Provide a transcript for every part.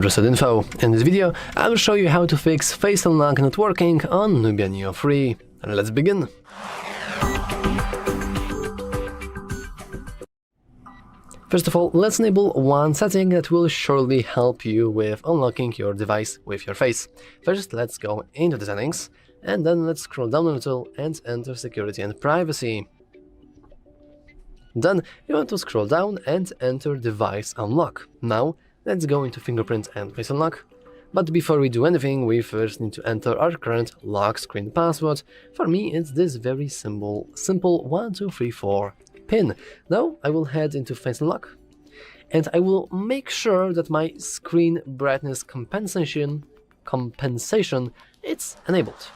HardReset.Info. In this video, I will show you how to fix face unlock not working on Nubia Neo 3. And let's begin. First of all, let's enable one setting that will surely help you with unlocking your device with your face. First, let's go into the settings, and then let's scroll down a little and enter security and privacy. Then you want to scroll down and enter device unlock. Now, let's go into fingerprint and face unlock. But before we do anything, we first need to enter our current lock screen password. For me, it's this very simple 1234 PIN. Now I will head into face unlock, and I will make sure that my screen brightness compensation it's enabled.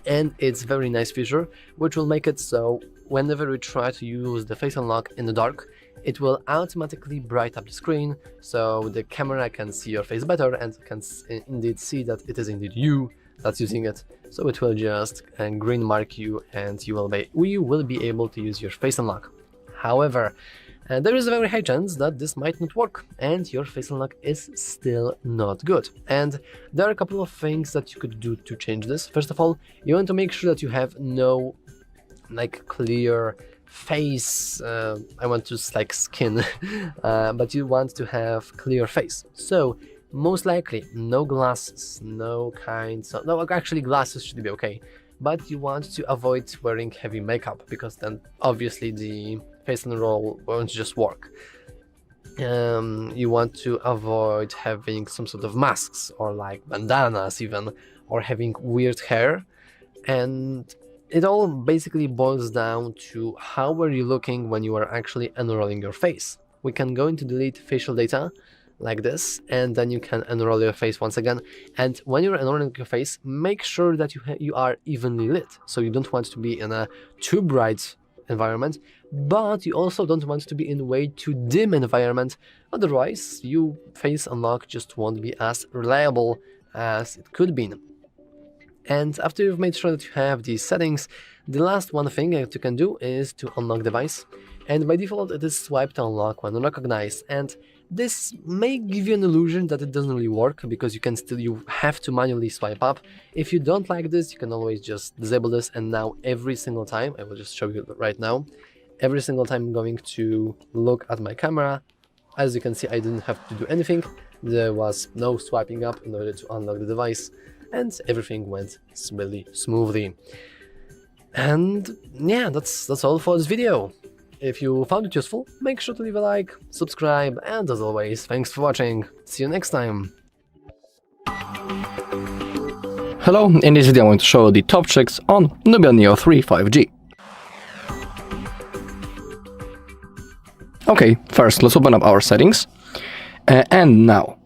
And it's a very nice feature, which will make it so whenever we try to use the face unlock in the dark, it will automatically brighten up the screen, so the camera can see your face better and can indeed see that it is indeed you that's using it. So it will just green mark you, and you will be able to use your face unlock. However, there is a very high chance that this might not work, and your face unlock is still not good. And there are a couple of things that you could do to change this. First of all, you want to make sure that you have no clear face, I want to like skin, but you want to have clear face. So most likely no glasses, no, actually glasses should be okay, but you want to avoid wearing heavy makeup, because then obviously the face unroll won't just work. You want to avoid having some sort of masks or like bandanas even, or having weird hair. And it all basically boils down to how were you looking when you are actually unrolling your face. We can go into delete facial data like this, and then you can unroll your face once again. And when you're unrolling your face, make sure that you are evenly lit. So you don't want to be in a too bright environment, but you also don't want to be in way too dim environment. Otherwise, your face unlock just won't be as reliable as it could be. And after you've made sure that you have these settings, the last one thing that you can do is to unlock device. And by default, it is swipe to unlock when recognized. And this may give you an illusion that it doesn't really work, because you have to manually swipe up. If you don't like this, you can always just disable this. And now every single time, I will just show you right now, every single time I'm going to look at my camera, as you can see, I didn't have to do anything. There was no swiping up in order to unlock the device, and everything went really smoothly. And yeah, that's all for this video. If you found it useful, make sure to leave a like, subscribe, and as always, thanks for watching. See you next time. Hello, in this video I'm going to show you the top tricks on Nubia Neo 3 5G. Okay, first let's open up our settings, and now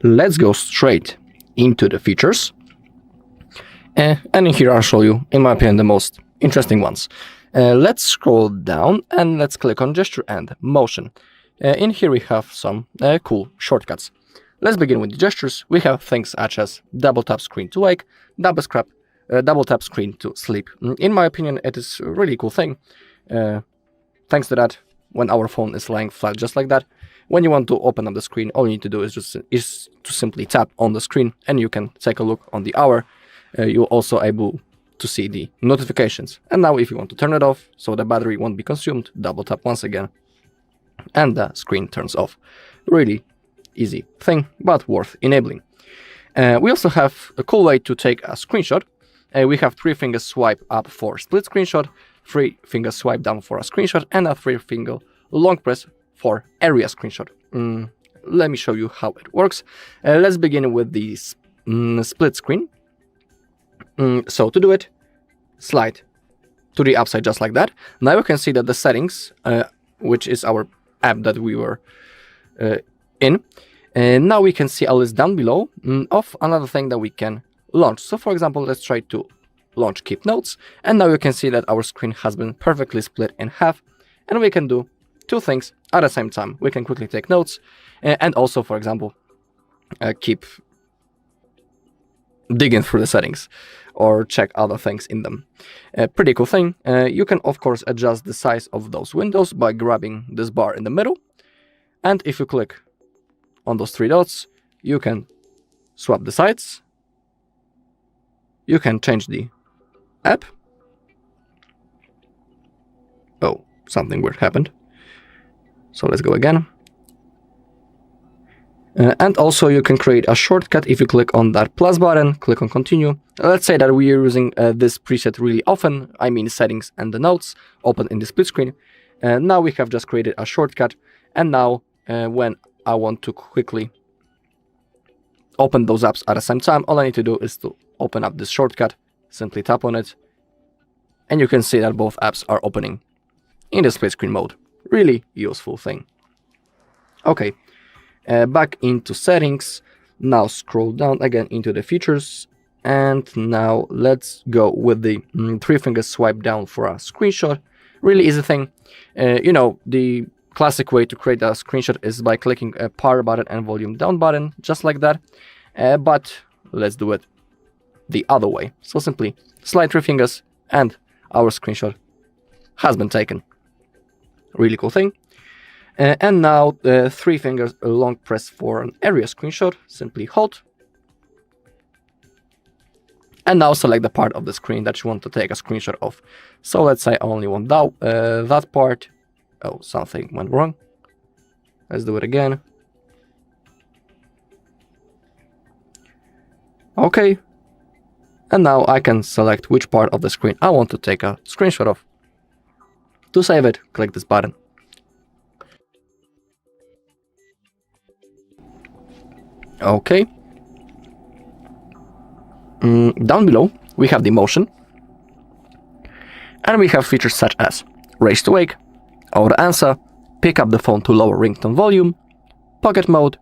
let's go straight into the features, and in here I'll show you, in my opinion, the most interesting ones. Let's scroll down and let's click on gesture and motion. In here we have some cool shortcuts. Let's begin with the gestures. We have things such as double tap screen to wake, double tap screen to sleep. In my opinion, it is a really cool thing. Thanks to that, when our phone is lying flat just like that, when you want to open up the screen, all you need to do is to simply tap on the screen, and you can take a look on the hour. You're also able to see the notifications. And now if you want to turn it off so the battery won't be consumed, double tap once again and the screen turns off. Really easy thing, but worth enabling. We also have a cool way to take a screenshot. We have 3-finger swipe up for split screenshot, 3-finger swipe down for a screenshot, and a 3-finger long press for area screenshot. Let me show you how it works. Let's begin with the split screen. So to do it, slide to the upside just like that. Now you can see that the settings, which is our app that we were in, and now we can see a list down below of another thing that we can launch. So for example, let's try to launch keep notes, and now you can see that our screen has been perfectly split in half, and we can do two things at the same time. We can quickly take notes, and also, for example, keep digging through the settings or check other things in them. Pretty cool thing. You can of course adjust the size of those windows by grabbing this bar in the middle, and if you click on those three dots, you can swap the sides. You can change the app. Oh, something weird happened. So let's go again. And also you can create a shortcut if you click on that plus button, click on continue. Let's say that we are using this preset really often, I mean settings and the notes open in the split screen. Now we have just created a shortcut, and now when I want to quickly open those apps at the same time, all I need to do is to open up this shortcut, simply tap on it, and you can see that both apps are opening in the split screen mode. Really useful thing. Okay. Back into settings, now scroll down again into the features, and now let's go with the 3-finger swipe down for a screenshot. Really easy thing. You know, the classic way to create a screenshot is by clicking a power button and volume down button, just like that. But let's do it the other way. So simply slide 3 fingers and our screenshot has been taken. Really cool thing. And now 3 fingers long press for an area screenshot, simply hold. And now select the part of the screen that you want to take a screenshot of. So let's say I only want that part. Oh, something went wrong. Let's do it again. Okay. And now I can select which part of the screen I want to take a screenshot of. To save it, click this button. Okay. Down below, we have the motion. And we have features such as raise to wake, auto answer, pick up the phone to lower ringtone volume, pocket mode,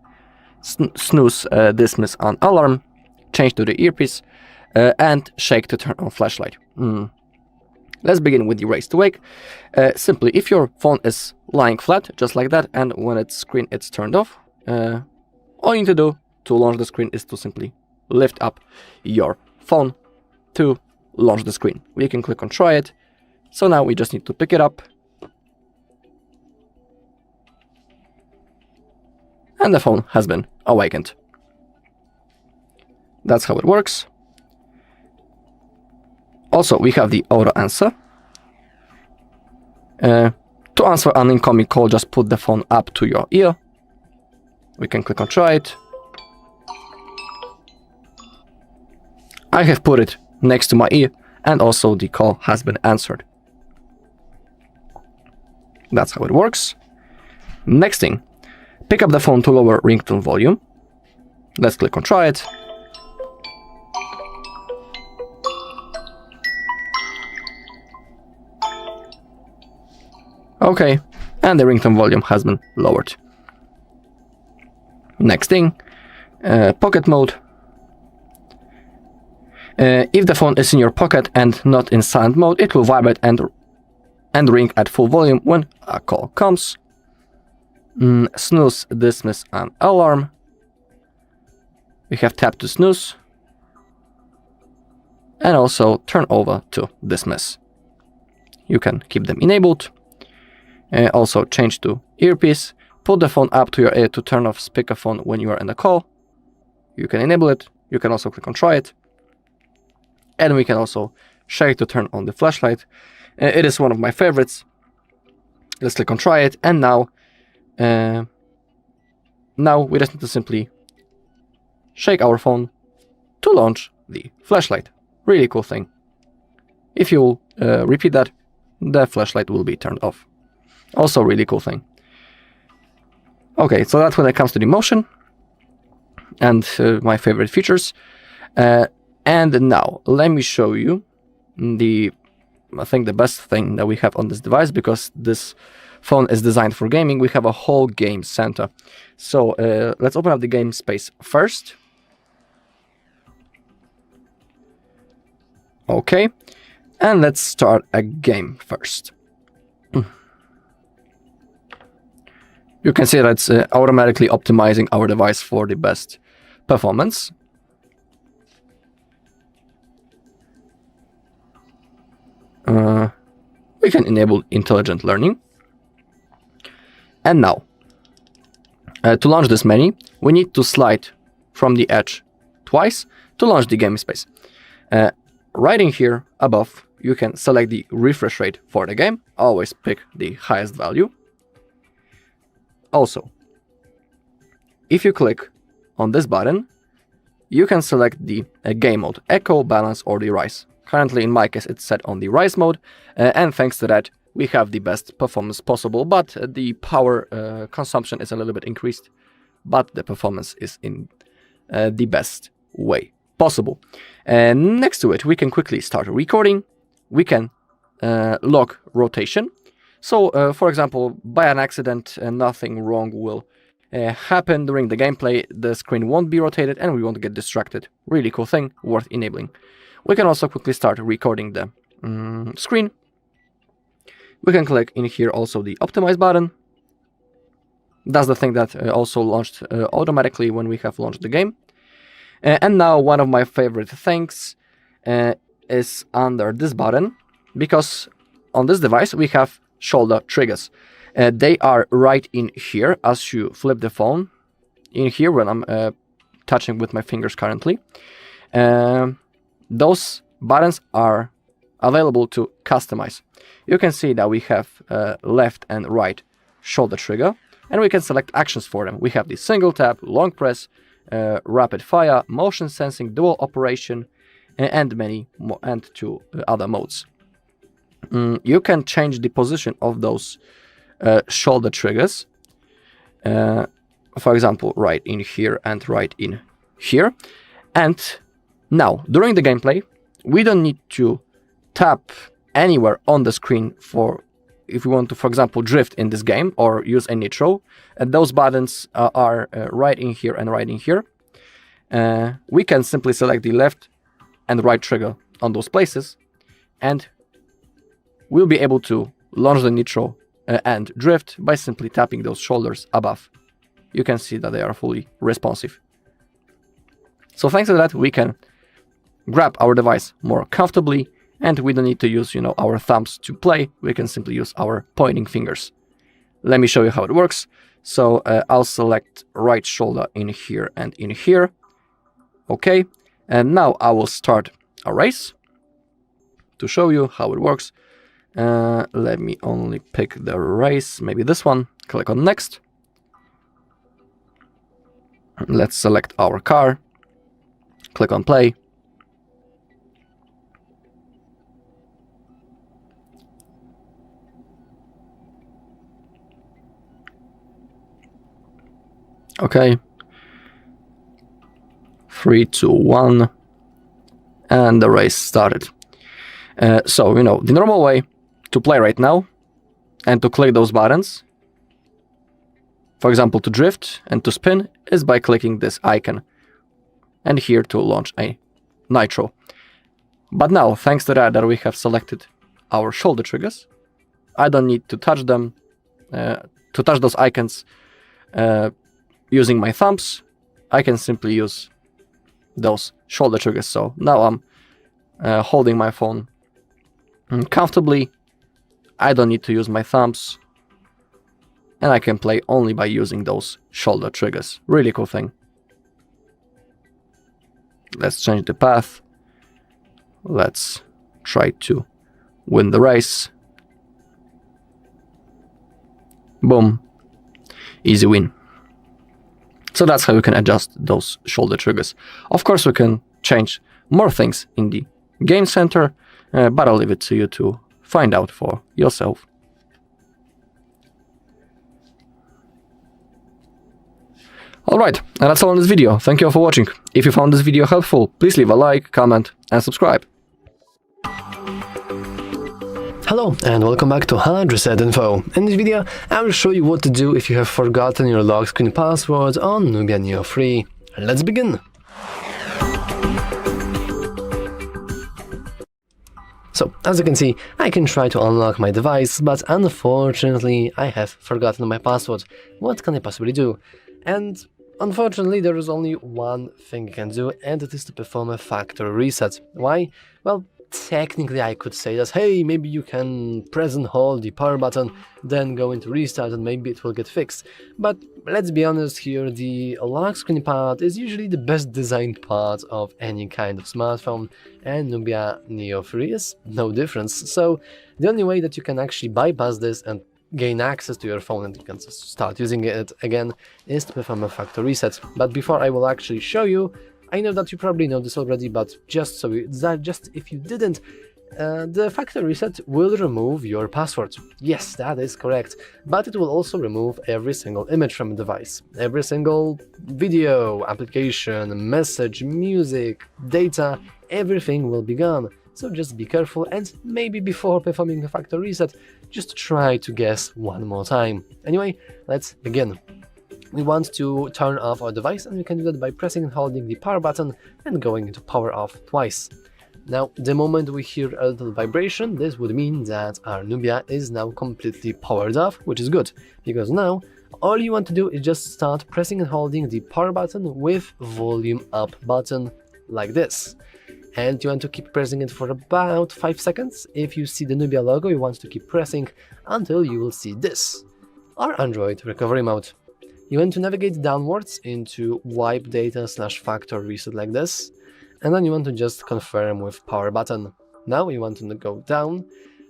snooze, dismiss on alarm, change to the earpiece, and shake to turn on flashlight. Let's begin with the raise to wake. Simply, if your phone is lying flat, just like that, and when it's screen it's turned off, all you need to do to launch the screen is to simply lift up your phone to launch the screen. We can click on try it. So now we just need to pick it up. And the phone has been awakened. That's how it works. Also, we have the auto answer. To answer an incoming call, just put the phone up to your ear. We can click on try it. I have put it next to my ear, and also the call has been answered. That's how it works. Next thing, pick up the phone to lower ringtone volume. Let's click on try it. Okay, and the ringtone volume has been lowered. Next thing, pocket mode. If the phone is in your pocket and not in silent mode, it will vibrate and ring at full volume when a call comes. Snooze, dismiss, and alarm. We have tap to snooze. And also turn over to dismiss. You can keep them enabled. Also change to earpiece. Put the phone up to your ear to turn off speakerphone when you are in the call. You can enable it. You can also click on try it. And we can also shake to turn on the flashlight. It is one of my favorites. Let's click on try it. And now we just need to simply shake our phone to launch the flashlight. Really cool thing. If you repeat that, the flashlight will be turned off. Also really cool thing. Okay, so that's when it comes to the motion and my favorite features. And now let me show you I think the best thing that we have on this device, because this phone is designed for gaming. We have a whole game center. So let's open up the game space first. Okay, and let's start a game first. You can see that it's automatically optimizing our device for the best performance. We can enable intelligent learning. And now, To launch this menu, we need to slide from the edge twice to launch the game space. Right in here above, you can select the refresh rate for the game. Always pick the highest value. Also, if you click on this button, you can select the game mode, Echo, Balance, or the Rise. Currently, in my case, it's set on the Rise mode, and thanks to that, we have the best performance possible, but the power consumption is a little bit increased, but the performance is in the best way possible. And next to it, we can quickly start recording. We can lock rotation. So, for example, by an accident, nothing wrong will happen during the gameplay. The screen won't be rotated and we won't get distracted. Really cool thing, worth enabling. We can also quickly start recording the screen. We can click in here also the optimize button. That's the thing that also launched automatically when we have launched the game. And now one of my favorite things is under this button, because on this device we have shoulder triggers. They are right in here as you flip the phone. In here when I'm touching with my fingers currently. Those buttons are available to customize. You can see that we have left and right shoulder trigger, and we can select actions for them. We have the single tap, long press, rapid fire, motion sensing, dual operation, and many more, and two other modes. You can change the position of those shoulder triggers. For example, right in here and right in here. And now, during the gameplay, we don't need to tap anywhere on the screen for if we want to, for example, drift in this game or use a nitro. Those buttons are right in here and right in here. We can simply select the left and right trigger on those places, and we'll be able to launch the nitro and drift by simply tapping those shoulders above. You can see that they are fully responsive. So thanks to that, we can grab our device more comfortably, and we don't need to use, our thumbs to play. We can simply use our pointing fingers. Let me show you how it works. So I'll select right shoulder in here and in here. Okay, and now I will start a race to show you how it works. Let me only pick the race, maybe this one. Click on next. Let's select our car. Click on play. Okay. 3, 2, 1. And the race started. So, the normal way to play right now and to click those buttons, for example, to drift and to spin, is by clicking this icon. And here to launch a nitro. But now, thanks to that we have selected our shoulder triggers, I don't need to touch them, to touch those icons using my thumbs. I can simply use those shoulder triggers. So now I'm holding my phone comfortably. I don't need to use my thumbs, and I can play only by using those shoulder triggers. Really cool thing. Let's change the path. Let's try to win the race. Boom. Easy win. So that's how you can adjust those shoulder triggers. Of course, we can change more things in the game center, but I'll leave it to you to find out for yourself. Alright, and that's all in this video. Thank you all for watching. If you found this video helpful, please leave a like, comment, and subscribe. Hello and welcome back to HardReset.Info. In this video, I will show you what to do if you have forgotten your lock screen password on Nubia Neo 3. Let's begin! So, as you can see, I can try to unlock my device, but unfortunately I have forgotten my password. What can I possibly do? And unfortunately there is only one thing I can do, and it is to perform a factory reset. Why? Well, technically I could say that, hey, maybe you can press and hold the power button, then go into restart and maybe it will get fixed. But let's be honest here, the lock screen part is usually the best designed part of any kind of smartphone, and Nubia Neo 3 is no difference. So the only way that you can actually bypass this and gain access to your phone and you can start using it again is to perform a factory reset. But before I will actually show you, I know that you probably know this already, but just if you didn't, the factory reset will remove your password. Yes, that is correct, but it will also remove every single image from the device, every single video, application, message, music, data, everything will be gone. So just be careful, and maybe before performing a factory reset, just try to guess one more time. Anyway, let's begin. We want to turn off our device, and we can do that by pressing and holding the power button and going into power off twice. Now, the moment we hear a little vibration, this would mean that our Nubia is now completely powered off, which is good, because now all you want to do is just start pressing and holding the power button with volume up button like this. And you want to keep pressing it for about 5 seconds. If you see the Nubia logo, you want to keep pressing until you will see this, our Android recovery mode. You want to navigate downwards into wipe data / factory reset like this, and then you want to just confirm with power button. Now you want to go down,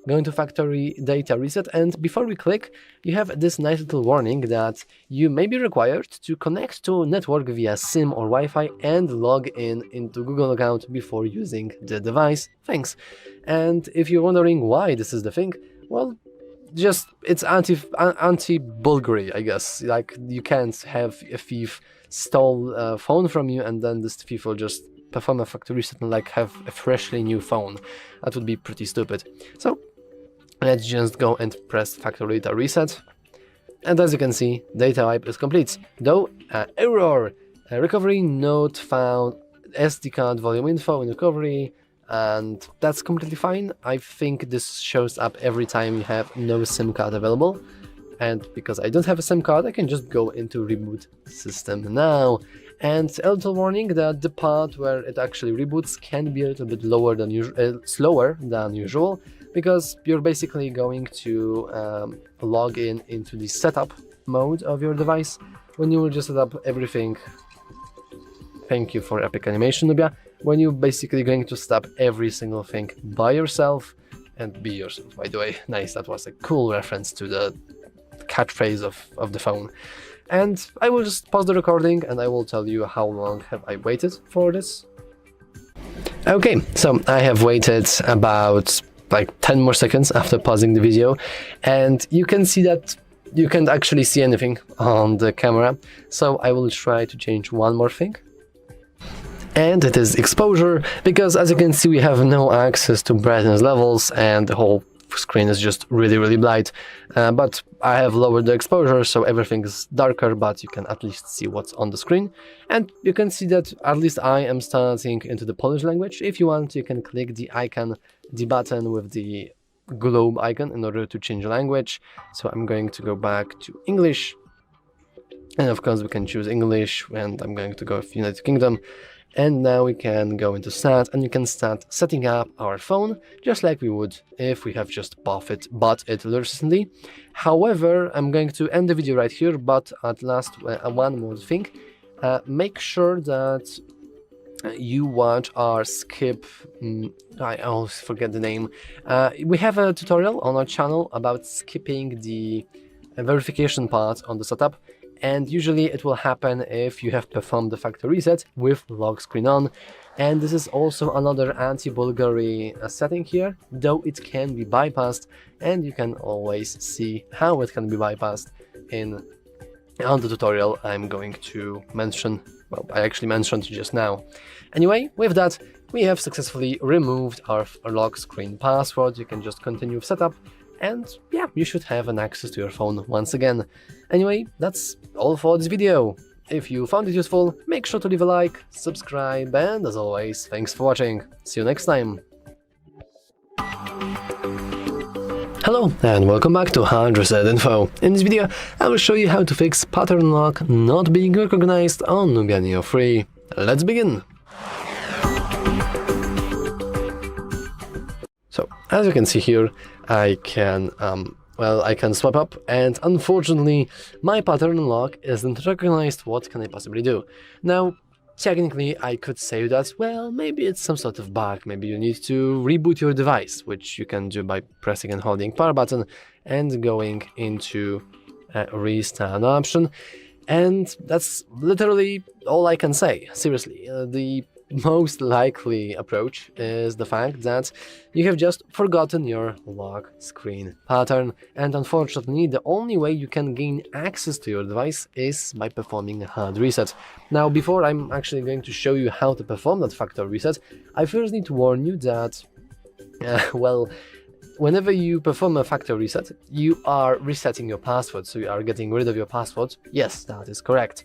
go into factory data reset, and before we click, you have this nice little warning that you may be required to connect to network via SIM or Wi-Fi and log into Google account before using the device. Thanks. And if you're wondering why this is the thing, well, just it's anti-bulgari, I guess. Like, you can't have a thief steal a phone from you and then this thief will just perform a factory reset and like have a freshly new phone. That would be pretty stupid. So let's just go and press factory data reset. And as you can see, data wipe is complete. Though, error! Recovery not found, SD card volume info in recovery. And that's completely fine. I think this shows up every time you have no SIM card available, and because I don't have a SIM card, I can just go into reboot system now. And a little warning that the part where it actually reboots can be a little bit lower than slower than usual, because you're basically going to log into the setup mode of your device when you will just set up everything. Thank you for epic animation, Nubia. When you're basically going to stop every single thing by yourself, and be yourself, by the way. Nice, that was a cool reference to the catchphrase of the phone. And I will just pause the recording and I will tell you how long have I waited for this. Okay, so I have waited about like 10 more seconds after pausing the video, and you can see that you can't actually see anything on the camera, so I will try to change one more thing. And it is exposure, because as you can see we have no access to brightness levels and the whole screen is just really bright, but I have lowered the exposure so everything is darker, but you can at least see what's on the screen. And you can see that at least I am starting into the Polish language. If you want, you can click the button with the globe icon in order to change language. So I'm going to go back to English, and of course we can choose English, and I'm going to go with United Kingdom. And now we can go into start, and you can start setting up our phone just like we would if we have just bought it recently. However, I'm going to end the video right here, but at last one more thing. Make sure that you watch our skip, I always forget the name. We have a tutorial on our channel about skipping the verification part on the setup. And usually it will happen if you have performed the factory reset with lock screen on. And this is also another anti-bulgari setting here, though it can be bypassed, and you can always see how it can be bypassed on the tutorial I'm going to mention. Well, I actually mentioned just now. Anyway, with that, we have successfully removed our lock screen password. You can just continue with setup. And yeah, you should have an access to your phone once again. Anyway, that's all for this video. If you found it useful, make sure to leave a like, subscribe, and as always, thanks for watching. See you next time. Hello and welcome back to HardReset.Info. In this video, I will show you how to fix pattern lock not being recognized on Nubia Neo 3. Let's begin! So as you can see here, I can swipe up, and unfortunately my pattern unlock isn't recognized. What can I possibly do? Now, technically I could say that, well, maybe it's some sort of bug, maybe you need to reboot your device, which you can do by pressing and holding power button and going into restart option. And that's literally all I can say. Seriously, the most likely approach is the fact that you have just forgotten your lock screen pattern, and unfortunately the only way you can gain access to your device is by performing a hard reset. Now, before I'm actually going to show you how to perform that factory reset, I first need to warn you that well, whenever you perform a factory reset, you are resetting your password, so you are getting rid of your password. Yes, that is correct.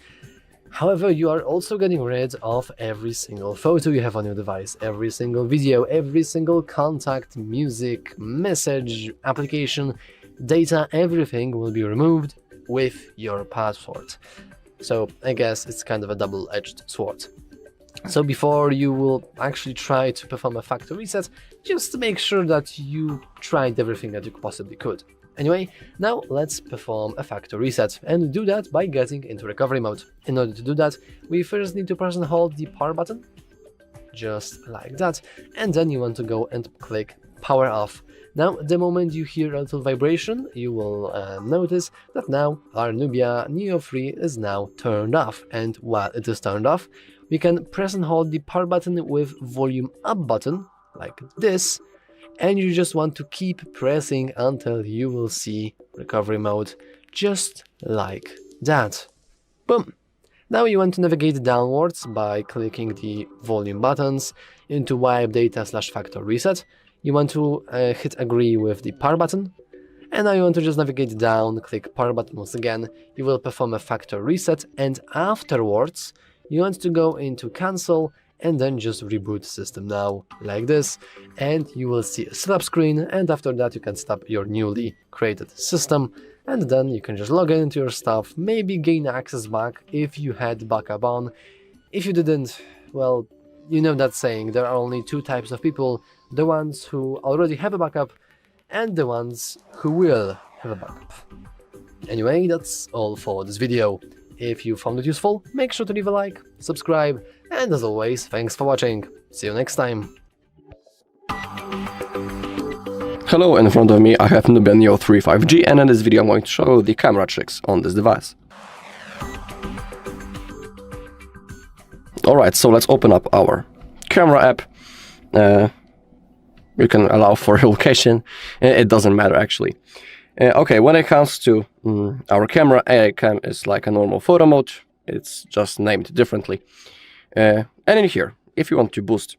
However, you are also getting rid of every single photo you have on your device, every single video, every single contact, music, message, application, data, everything will be removed with your password. So I guess it's kind of a double-edged sword. So before you will actually try to perform a factory reset, just make sure that you tried everything that you possibly could. Anyway, now let's perform a factory reset, and do that by getting into recovery mode. In order to do that, we first need to press and hold the power button, just like that, and then you want to go and click power off. Now, the moment you hear a little vibration, you will notice that now our Nubia Neo 3 is now turned off, and while it is turned off, we can press and hold the power button with volume up button, like this, and you just want to keep pressing until you will see recovery mode, just like that. Boom! Now you want to navigate downwards by clicking the volume buttons into wipe data / factory reset. You want to hit agree with the power button, and now you want to just navigate down, click power button once again. You will perform a factory reset, and afterwards you want to go into cancel and then just reboot system now, like this, and you will see a setup screen, and after that you can stop your newly created system, and then you can just log into your stuff, maybe gain access back if you had backup on. If you didn't, well, you know that saying, there are only two types of people: the ones who already have a backup and the ones who will have a backup. Anyway, that's all for this video. If you found it useful, make sure to leave a like, subscribe, and as always, thanks for watching. See you next time. Hello, in front of me I have Nubia Neo 3 5G, and in this video I'm going to show you the camera tricks on this device. Alright, so let's open up our camera app. You can allow for location, it doesn't matter actually. Okay, when it comes to our camera, AI cam is like a normal photo mode, it's just named differently. And in here, if you want to boost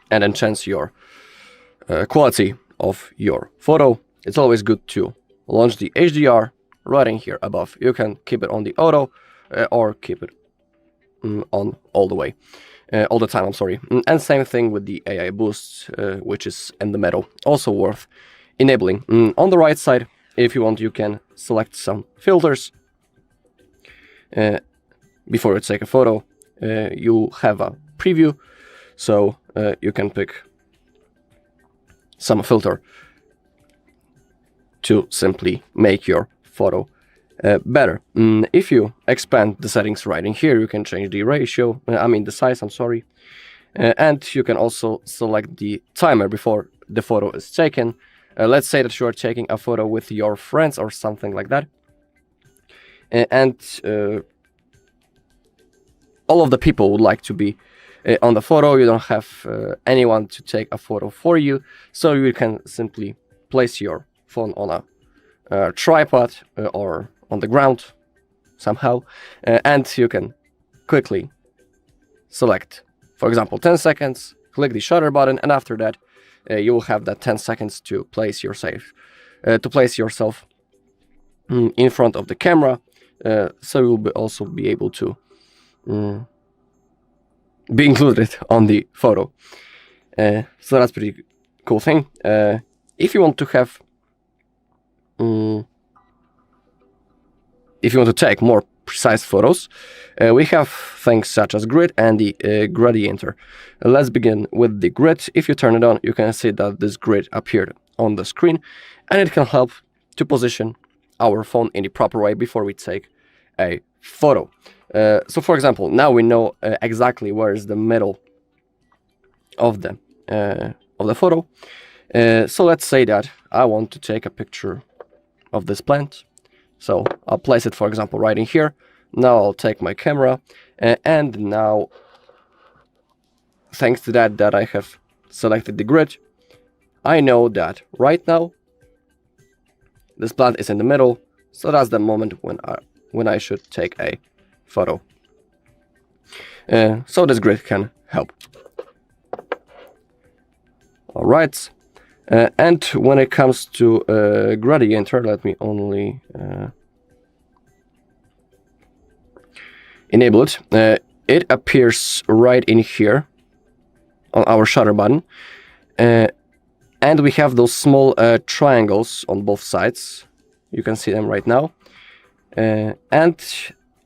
and enhance your quality of your photo, it's always good to launch the HDR right in here above. You can keep it on the auto or keep it on all the way. All the time, I'm sorry. And same thing with the AI boost, which is in the middle, also worth enabling. On the right side, if you want, you can select some filters. Before you take a photo, you have a preview, so you can pick some filter to simply make your photo better. If you expand the settings right in here, you can change the ratio, the size, I'm sorry. And you can also select the timer before the photo is taken. Let's say that you are taking a photo with your friends or something like that. And all of the people would like to be on the photo. You don't have anyone to take a photo for you, so you can simply place your phone on a tripod or on the ground somehow, and you can quickly select, for example, 10 seconds, click the shutter button, and after that you will have that 10 seconds to place yourself in front of the camera, so you'll also be able to be included on the photo. So that's pretty cool thing. If you want to have if you want to take more precise photos, we have things such as grid and the gradienter. Let's begin with the grid. If you turn it on, you can see that this grid appeared on the screen, and it can help to position our phone in the proper way before we take a photo. So for example, now we know exactly where is the middle of the photo. So let's say that I want to take a picture of this plant. So I'll place it, for example, right in here. Now I'll take my camera, and now, thanks to that I have selected the grid, I know that right now this plant is in the middle. So that's the moment when I should take a photo. So this grid can help. All right. And when it comes to gradienter, let me only enable it. It appears right in here on our shutter button, and we have those small triangles on both sides. You can see them right now, and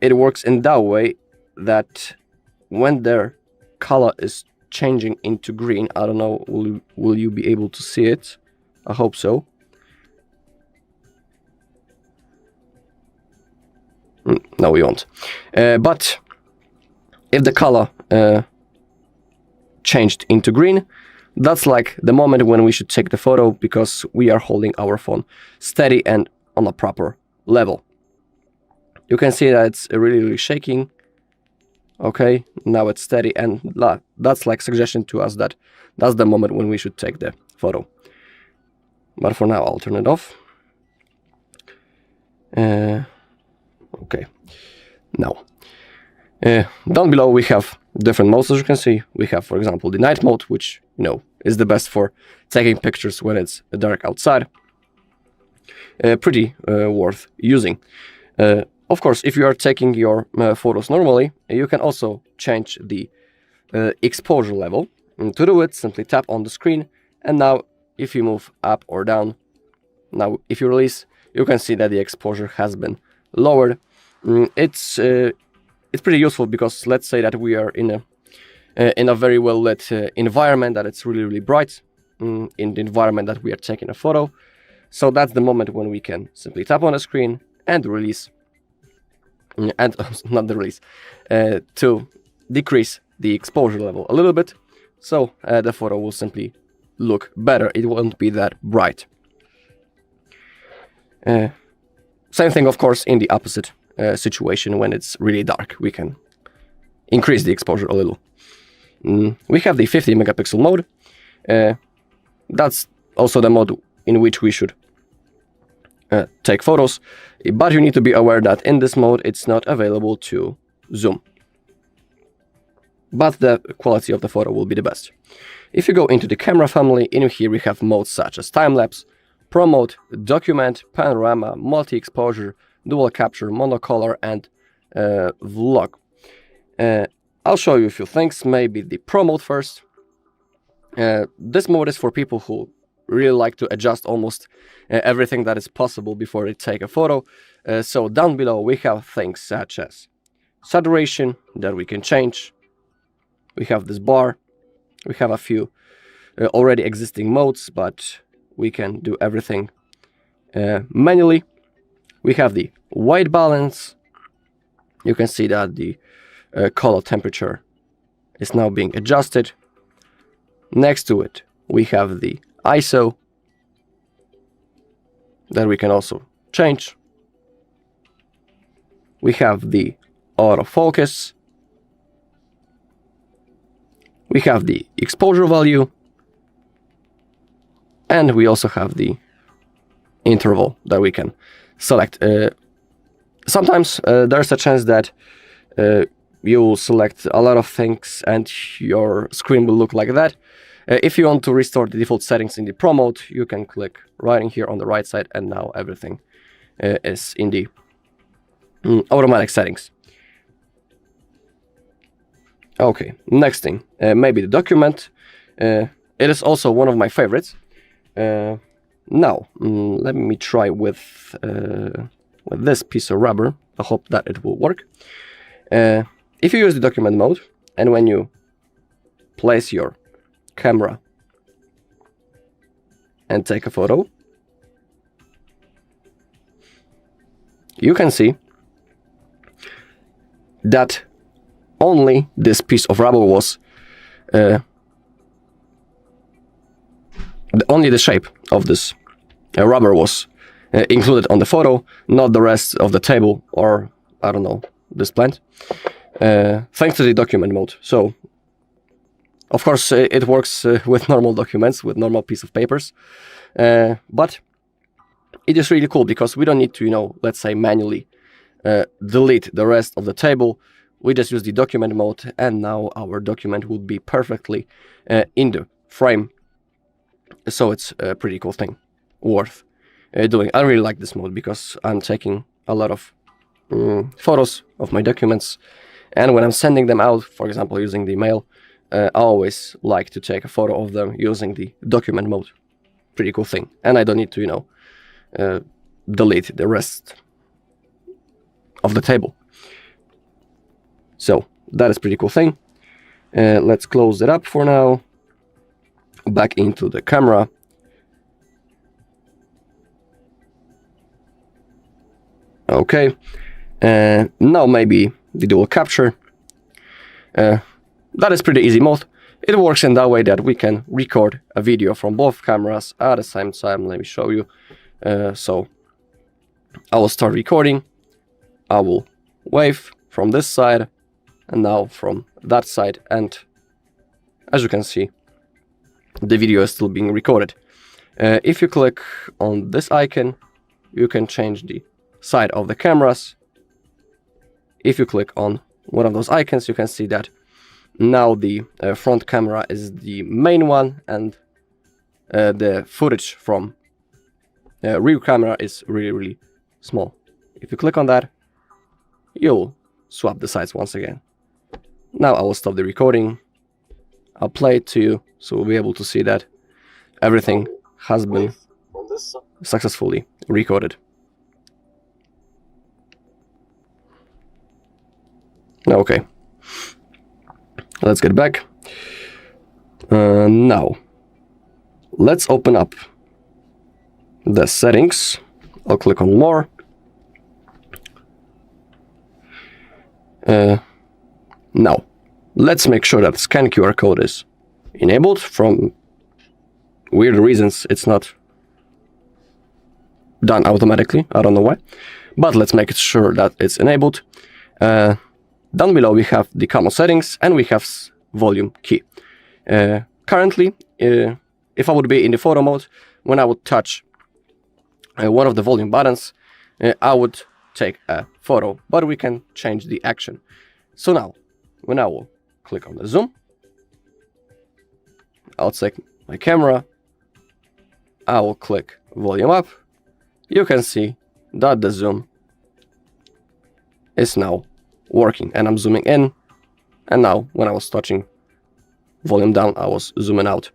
it works in that way that when their color is changing into green, I don't know, will you be able to see it? I hope so. No, we won't. But if the color changed into green, that's like the moment when we should take the photo, because we are holding our phone steady and on a proper level. You can see that it's really shaking. Okay, now it's steady, and that's like suggestion to us that that's the moment when we should take the photo. But for now, I'll turn it off. Okay, now down below we have different modes. As you can see, we have, for example, the night mode, which is the best for taking pictures when it's dark outside. Pretty worth using. Of course, if you are taking your photos normally, you can also change the exposure level. And to do it, simply tap on the screen, and now if you move up or down, now if you release, you can see that the exposure has been lowered. It's pretty useful, because let's say that we are in a very well lit environment, that it's really bright in the environment that we are taking a photo. So that's the moment when we can simply tap on the screen and release. And not the release, to decrease the exposure level a little bit, so the photo will simply look better. It won't be that bright. Same thing, of course, in the opposite situation, when it's really dark. We can increase the exposure a little. We have the 50 megapixel mode. That's also the mode in which we should take photos, but you need to be aware that in this mode it's not available to zoom, but the quality of the photo will be the best. If you go into the camera family, in here we have modes such as time-lapse, pro mode, document, panorama, multi-exposure, dual capture, monocolor, and vlog. I'll show you a few things. Maybe the pro mode first. This mode is for people who really like to adjust almost everything that is possible before they take a photo. So down below we have things such as saturation that we can change. We have this bar. We have a few already existing modes, but we can do everything manually. We have the white balance. You can see that the color temperature is now being adjusted. Next to it we have the ISO that we can also change. We have the autofocus. We have the exposure value, and we also have the interval that we can select. Sometimes there's a chance that you will select a lot of things and your screen will look like that. If you want to restore the default settings in the Pro mode, you can click right in here on the right side, and now everything is in the automatic settings. Okay, next thing, maybe the document. It is also one of my favorites. Now, let me try with this piece of rubber. I hope that it will work. If you use the document mode, and when you place your camera and take a photo, you can see that only this piece of rubber was only the shape of this rubber was included on the photo, not the rest of the table, or I don't know, this plant, thanks to the document mode. So of course it works with normal documents, with normal piece of papers, but it is really cool because we don't need to, you know, let's say manually delete the rest of the table. We just use the document mode, and now our document will be perfectly in the frame. So it's a pretty cool thing, worth doing. I really like this mode because I'm taking a lot of photos of my documents, and when I'm sending them out, for example using the mail, I always like to take a photo of them using the document mode. Pretty cool thing, and I don't need to, you know, delete the rest of the table. So that is pretty cool thing. Let's close it up for now. Back into the camera. Okay, now maybe the dual capture. That is pretty easy mode. It works in that way that we can record a video from both cameras at the same time. Let me show you. So I will start recording. I will wave from this side and now from that side, and as you can see, the video is still being recorded. If you click on this icon, you can change the side of the cameras. If you click on one of those icons, you can see that now the front camera is the main one, and the footage from rear camera is really small. If you click on that, you'll swap the sides once again. Now I will stop the recording. I'll play it to you, so we'll be able to see that everything has been successfully recorded. Okay, let's get back. Now, let's open up the settings. I'll click on more. Now, let's make sure that scan QR code is enabled. From weird reasons, it's not done automatically. I don't know why, but let's make sure that it's enabled. Down below we have the common settings, and we have volume key. Currently, if I would be in the photo mode, when I would touch one of the volume buttons, I would take a photo, but we can change the action. So now, when I will click on the zoom, I'll take my camera, I will click volume up. You can see that the zoom is now working, and I'm zooming in, and now when I was touching volume down, I was zooming out.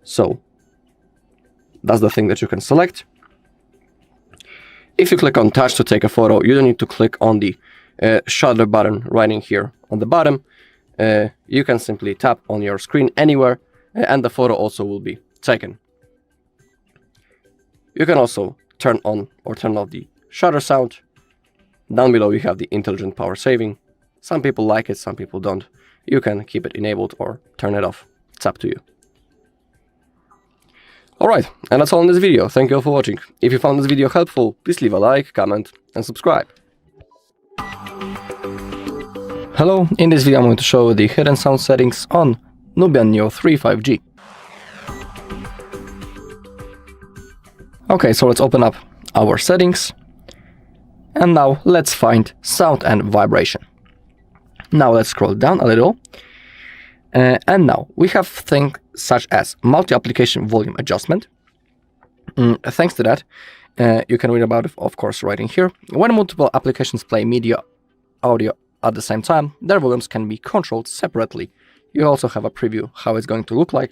So that's the thing that you can select. If you click on touch to take a photo, you don't need to click on the shutter button right in here on the bottom. You can simply tap on your screen anywhere, and the photo also will be taken. You can also turn on or turn off the shutter sound. Down below you have the intelligent power saving. Some people like it, some people don't. You can keep it enabled or turn it off. It's up to you. Alright, and that's all in this video. Thank you all for watching. If you found this video helpful, please leave a like, comment and subscribe. Hello, in this video I'm going to show you the hidden sound settings on Nubia Neo 3 5G. Okay, so let's open up our settings. And now let's find sound and vibration. Now let's scroll down a little. And now we have things such as multi-application volume adjustment. Thanks to that, you can read about it, of course, right in here. When multiple applications play media, audio at the same time, their volumes can be controlled separately. You also have a preview how it's going to look like.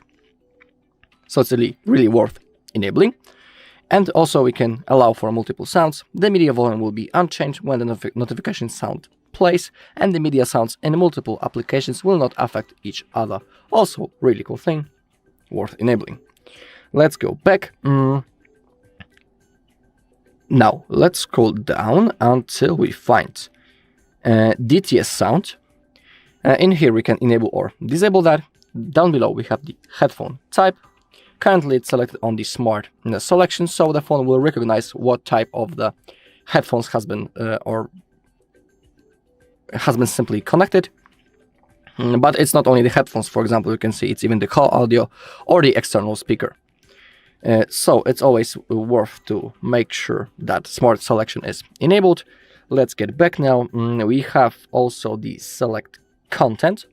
So it's really worth enabling. And also we can allow for multiple sounds. The media volume will be unchanged when the notification sound plays, and the media sounds in multiple applications will not affect each other. Also, really cool thing, worth enabling. Let's go back. Now, let's scroll down until we find DTS sound. In here we can enable or disable that. Down below we have the headphone type. Currently it's selected on the smart selection, so the phone will recognize what type of the headphones has been simply connected. But it's not only the headphones, for example, you can see it's even the call audio or the external speaker. So it's always worth to make sure that smart selection is enabled. Let's get back now. We have also the select content.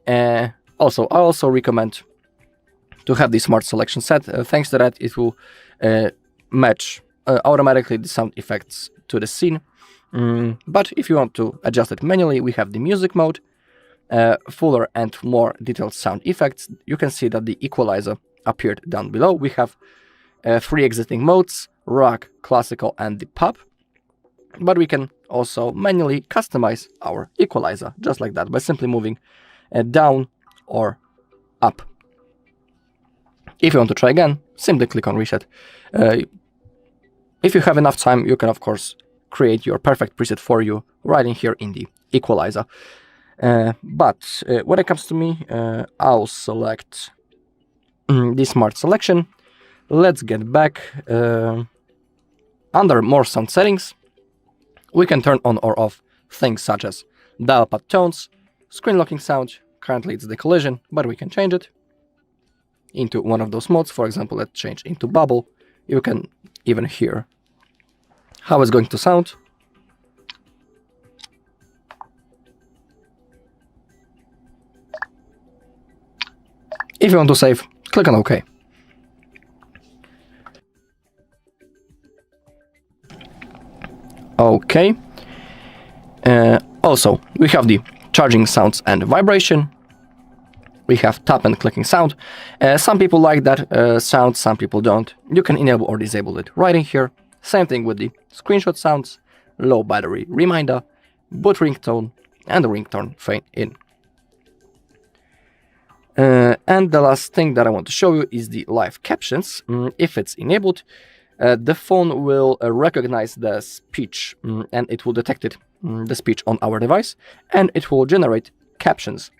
I also recommend to have the smart selection set. Thanks to that, it will match automatically the sound effects to the scene. But if you want to adjust it manually, we have the music mode, fuller and more detailed sound effects. You can see that the equalizer appeared down below. We have 3 existing modes: rock, classical, and the pop. But we can also manually customize our equalizer, just like that, by simply moving down or up. If you want to try again, simply click on reset. If you have enough time, you can of course create your perfect preset for you right in here in the equalizer. But when it comes to me, I'll select the smart selection. Let's get back. Under more sound settings, we can turn on or off things such as dial pad tones, screen locking sound. Currently it's the collision, but we can change it into one of those modes. For example, let's change into bubble. You can even hear how it's going to sound. If you want to save, click on OK. OK. Also, we have the charging sounds and vibration. We have tap and clicking sound. Some people like that sound, some people don't. You can enable or disable it right in here. Same thing with the screenshot sounds, low battery reminder, boot ringtone, and the ringtone fade in. And the last thing that I want to show you is the live captions. If it's enabled, the phone will recognize the speech and it will detect it, the speech on our device, and it will generate captions.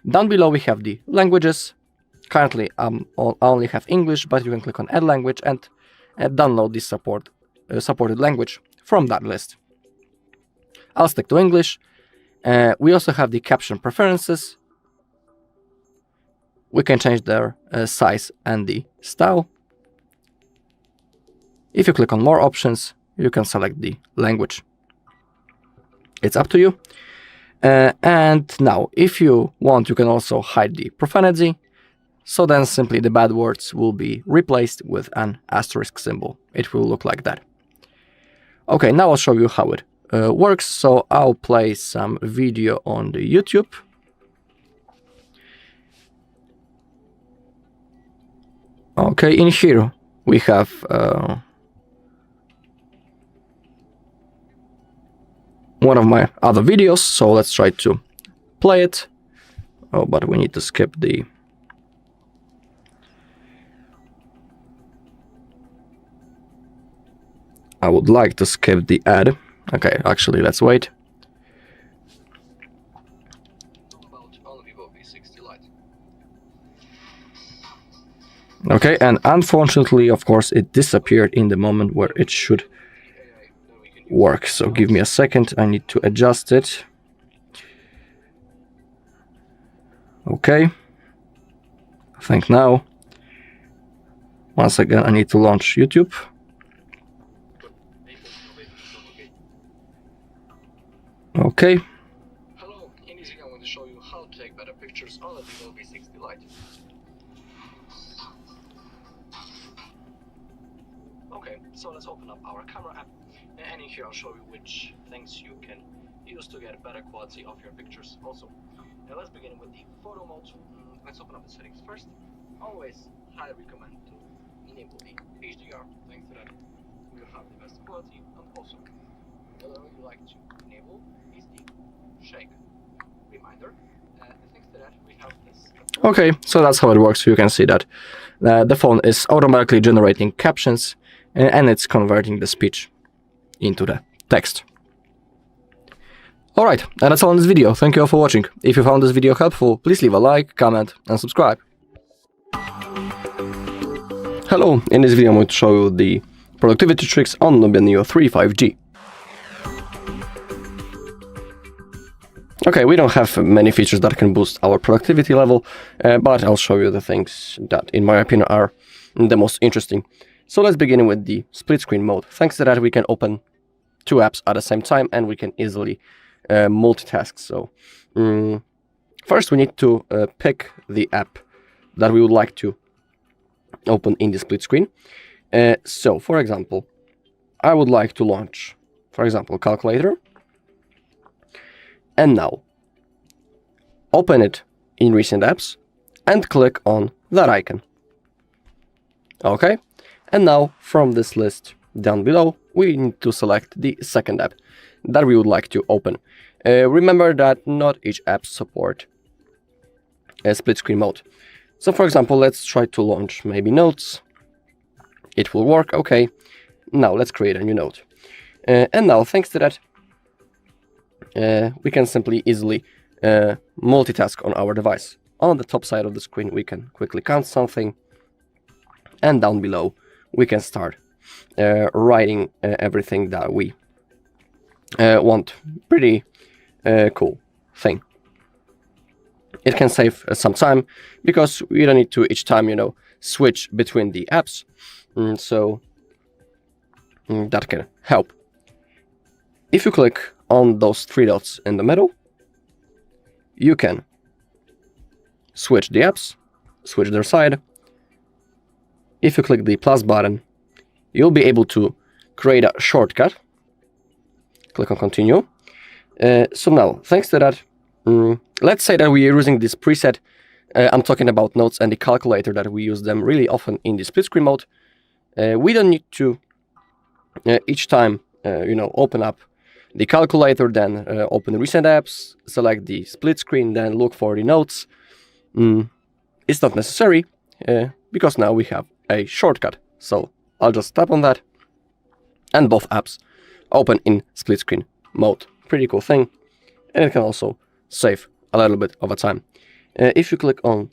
Down below we have the languages. Currently I only have English, but you can click on add language and download this supported language from that list. I'll stick to English. We also have the caption preferences. We can change their size and the style. If you click on more options, you can select the language. It's up to you. And now, if you want, you can also hide the profanity. So then simply the bad words will be replaced with an asterisk symbol. It will look like that. Okay, now I'll show you how it works. So I'll play some video on the YouTube. Okay, in here we have one of my other videos, so let's try to play it. Oh, but we need to skip the... I would like to skip the ad. Okay, actually, let's wait. Okay, and unfortunately, of course, it disappeared in the moment where it should work. So give me a second, I need to adjust it. Okay, I think now. Once again, I need to launch YouTube. Okay. Hello, in this video I'm going to show you how to take better pictures on a Vivo V60 Lite. Okay, so let's open up our camera app, and in here I'll show you which things you can use to get better quality of your pictures also. Now let's begin with the photo mode. Let's open up the settings first. Always highly recommend to enable the HDR, thanks to that we will have the best quality, and also another one you like to enable is the shake reminder, and thanks to that we have this. Okay, so that's how it works. You can see that the phone is automatically generating captions and it's converting the speech into the text. Alright, and that's all in this video. Thank you all for watching. If you found this video helpful, please leave a like, comment, and subscribe. Hello, in this video I'm going to show you the productivity tricks on Nubia Neo 3 5G. Okay, we don't have many features that can boost our productivity level, but I'll show you the things that, in my opinion, are the most interesting. So let's begin with the split screen mode. Thanks to that, we can open two apps at the same time and we can easily multitask. So first we need to pick the app that we would like to open in the split screen. So for example, I would like to launch, for example, calculator, and now open it in recent apps and click on that icon. Okay, and now from this list down below we need to select the second app that we would like to open. Remember that not each app support a split screen mode. So for example, let's try to launch maybe notes. It will work. Okay, now let's create a new note. And now thanks to that we can simply easily multitask on our device. On the top side of the screen we can quickly count something, and down below we can start writing everything that we want. Pretty cool thing. It can save some time because we don't need to each time, you know, switch between the apps. So that can help. If you click on those three dots in the middle, you can switch the apps, switch their side. If you click the plus button, you'll be able to create a shortcut. Click on continue. So now, thanks to that, let's say that we are using this preset. I'm talking about notes and the calculator, that we use them really often in the split screen mode. We don't need to each time, you know, open up the calculator, then open recent apps, select the split screen, then look for the notes. It's not necessary because now we have a shortcut. So I'll just tap on that and both apps open in split screen mode. Pretty cool thing, and it can also save a little bit of a time. If you click on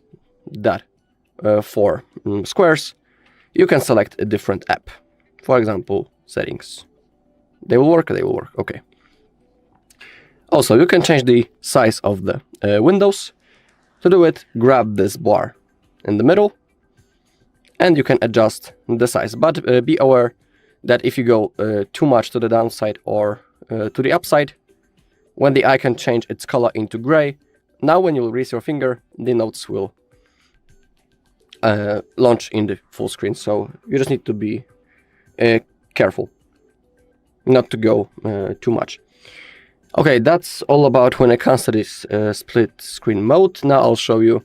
that four squares, you can select a different app. For example, settings. They will work, okay. Also, you can change the size of the windows. To do it, grab this bar in the middle and you can adjust the size, but be aware that if you go too much to the downside or to the upside, when the icon change its color into gray, now when you release your finger, the notes will launch in the full screen. So you just need to be careful not to go too much. Okay, that's all about when it comes to this split screen mode. Now I'll show you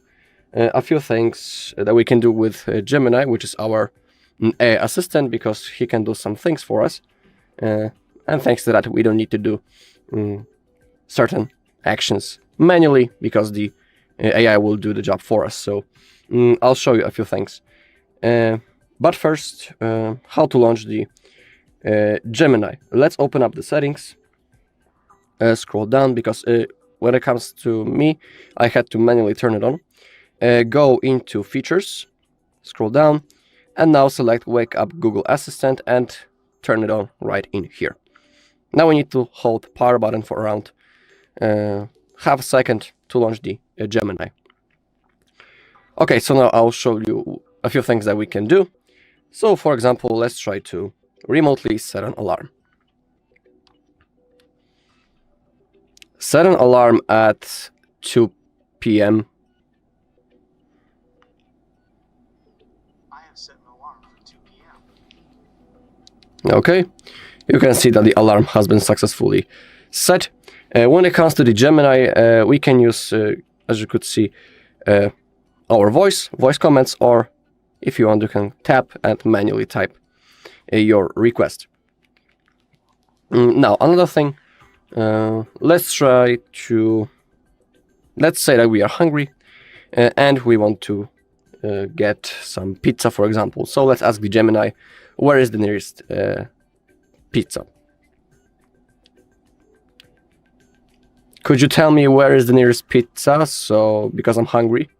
a few things that we can do with Gemini, which is our AI assistant, because he can do some things for us. And thanks to that, we don't need to do certain actions manually, because the AI will do the job for us. So I'll show you a few things. But first, how to launch the Gemini. Let's open up the settings. Scroll down, because when it comes to me, I had to manually turn it on. Go into features, scroll down, and now select Wake Up Google Assistant and turn it on right in here. Now we need to hold power button for around half a second to launch the Gemini. Okay, so now I'll show you a few things that we can do. So for example, let's try to remotely set an alarm. Set an alarm at 2 p.m. I have set an alarm for 2 p.m. Okay, you can see that the alarm has been successfully set. When it comes to the Gemini, we can use, as you could see, our voice comments, or If you want, you can tap and manually type your request. Now, another thing, let's say that we are hungry and we want to get some pizza, for example. So let's ask the Gemini, where is the nearest pizza? Could you tell me where is the nearest pizza? So, because I'm hungry.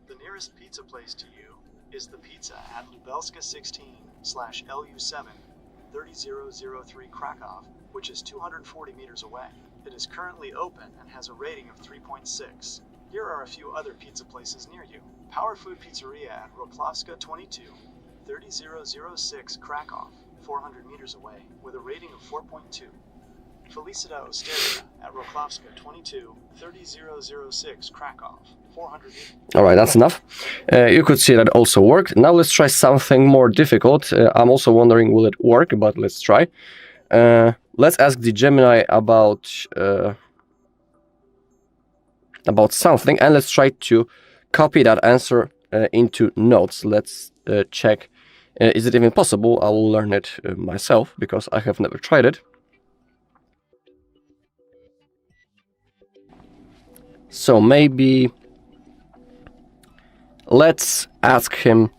The nearest pizza place to you is the pizza at Lubelska 16/LU7 30003 Krakow, which is 240 meters away. It is currently open and has a rating of 3.6. Here are a few other pizza places near you. Power Food Pizzeria at Wrocławska 22 30006 Krakow, 400 meters away, with a rating of 4.2. Felicita Osteria at Wrocławska 22 30006 Krakow, 400 meters. Alright, that's enough. You could see that also worked. Now let's try something more difficult. I'm also wondering, will it work? But let's try. Let's ask the Gemini about something, and let's try to copy that answer into notes. Let's check. Is it even possible? I will learn it myself because I have never tried it. So maybe let's ask him,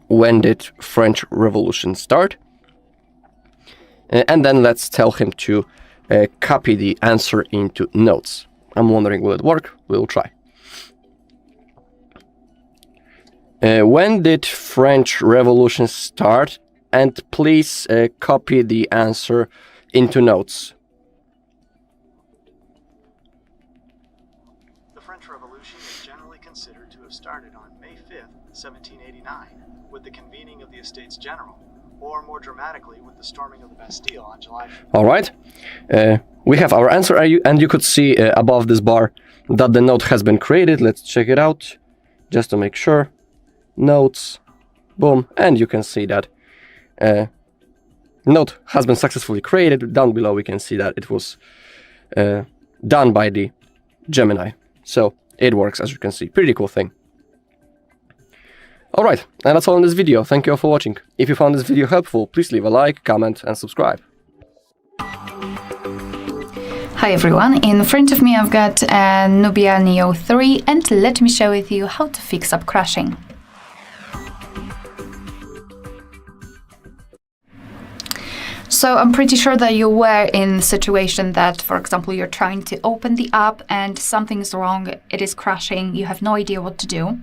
when did French Revolution start? And then let's tell him to copy the answer into notes. I'm wondering, will it work? We'll try. When did French Revolution start? And please copy the answer into notes. The French Revolution is generally considered to have started on May 5th, 1789, with the convening of the Estates General, or more dramatically, with the storming of the Bastille on July 5th. All right. We have our answer, and you could see above this bar that the note has been created. Let's check it out, just to make sure. Notes, boom, and you can see that note has been successfully created. Down below we can see that it was done by the Gemini. So it works, as you can see. Pretty cool thing. Alright, and that's all in this video. Thank you all for watching. If you found this video helpful, please leave a like, comment and subscribe. Hi everyone, in front of me I've got a Nubia Neo 3 and let me share with you how to fix up crashing. So I'm pretty sure that you were in a situation that, for example, you're trying to open the app and something's wrong, it is crashing, you have no idea what to do.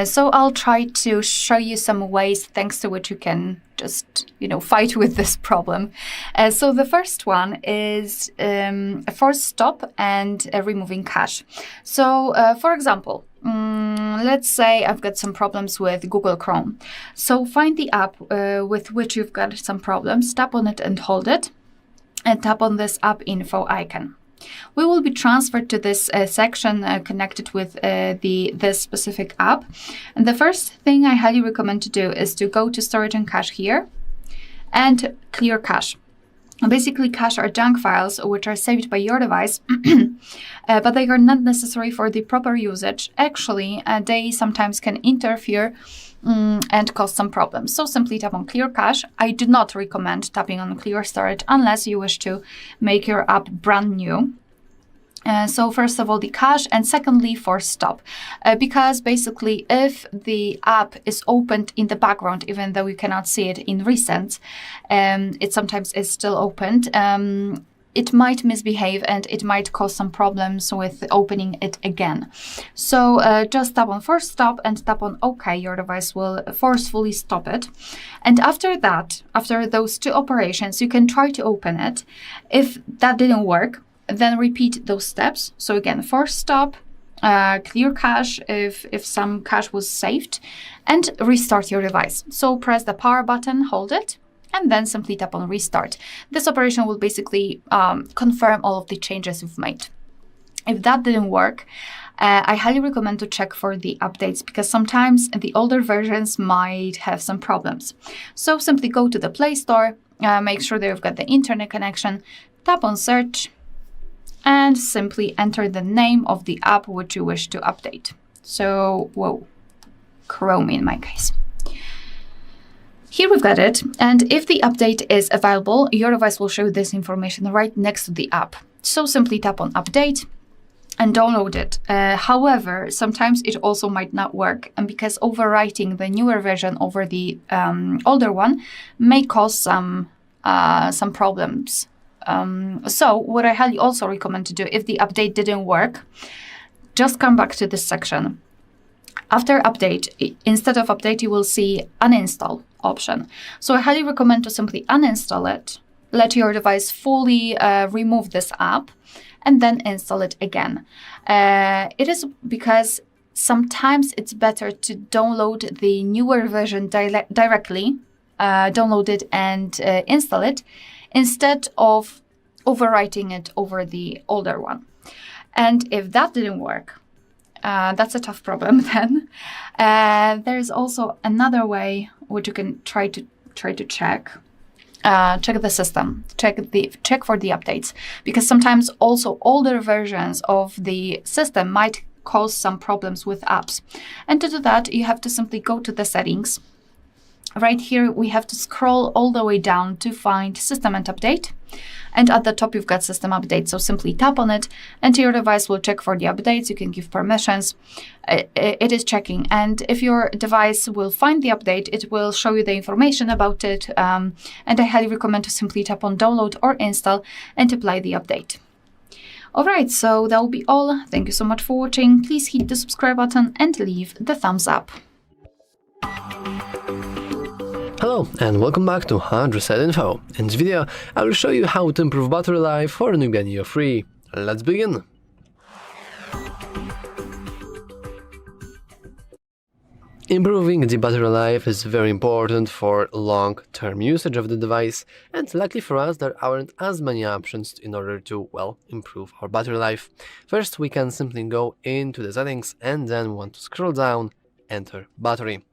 So I'll try to show you some ways thanks to which you can just, fight with this problem. So the first one is a force stop and removing cache. So for example, let's say I've got some problems with Google Chrome. So find the app with which you've got some problems, tap on it and hold it, and tap on this Up Info icon. We will be transferred to this section connected with this specific app. And the first thing I highly recommend to do is to go to Storage and Cache here and clear cache. Basically, cache are junk files which are saved by your device, but they are not necessary for the proper usage. Actually, they sometimes can interfere and cause some problems. So simply tap on clear cache. I do not recommend tapping on clear storage unless you wish to make your app brand new. So first of all, the cache, and secondly, force stop. Because basically, if the app is opened in the background, even though you cannot see it in recent, it sometimes is still opened, it might misbehave and it might cause some problems with opening it again. So just tap on force stop and tap on OK. Your device will forcefully stop it. And after that, after those two operations, you can try to open it. If that didn't work, then repeat those steps. So again, force stop, clear cache if some cache was saved, and restart your device. So press the power button, hold it, and then simply tap on restart. This operation will basically confirm all of the changes you've made. If that didn't work, I highly recommend to check for the updates, because sometimes the older versions might have some problems. So simply go to the Play Store, make sure that you've got the internet connection, tap on search, and simply enter the name of the app which you wish to update. So, Chrome in my case. Here we've got it, and if the update is available, your device will show this information right next to the app. So simply tap on Update and download it. However, sometimes it also might not work, and because overwriting the newer version over the older one may cause some problems. So what I highly also recommend to do, if the update didn't work, just come back to this section. After update, instead of update, you will see uninstall option. So I highly recommend to simply uninstall it, let your device fully remove this app, and then install it again. It is because sometimes it's better to download the newer version directly, download it and install it, instead of overwriting it over the older one. And if that didn't work, that's a tough problem then. There's also another way which you can try to check. Check the system, check for the updates, because sometimes also older versions of the system might cause some problems with apps. And to do that, you have to simply go to the settings. Right here, we have to scroll all the way down to find System and Update. And at the top, you've got System Update. So simply tap on it, and your device will check for the updates. You can give permissions. It is checking. And if your device will find the update, it will show you the information about it. And I highly recommend to simply tap on Download or Install and apply the update. All right, so that will be all. Thank you so much for watching. Please hit the subscribe button and leave the thumbs up. Hello and welcome back to HardReset.Info. In this video, I will show you how to improve battery life for Nubia Neo 3. Let's begin! Improving the battery life is very important for long-term usage of the device, and luckily for us there aren't as many options in order to, well, improve our battery life. First, we can simply go into the settings and then want to scroll down, enter battery.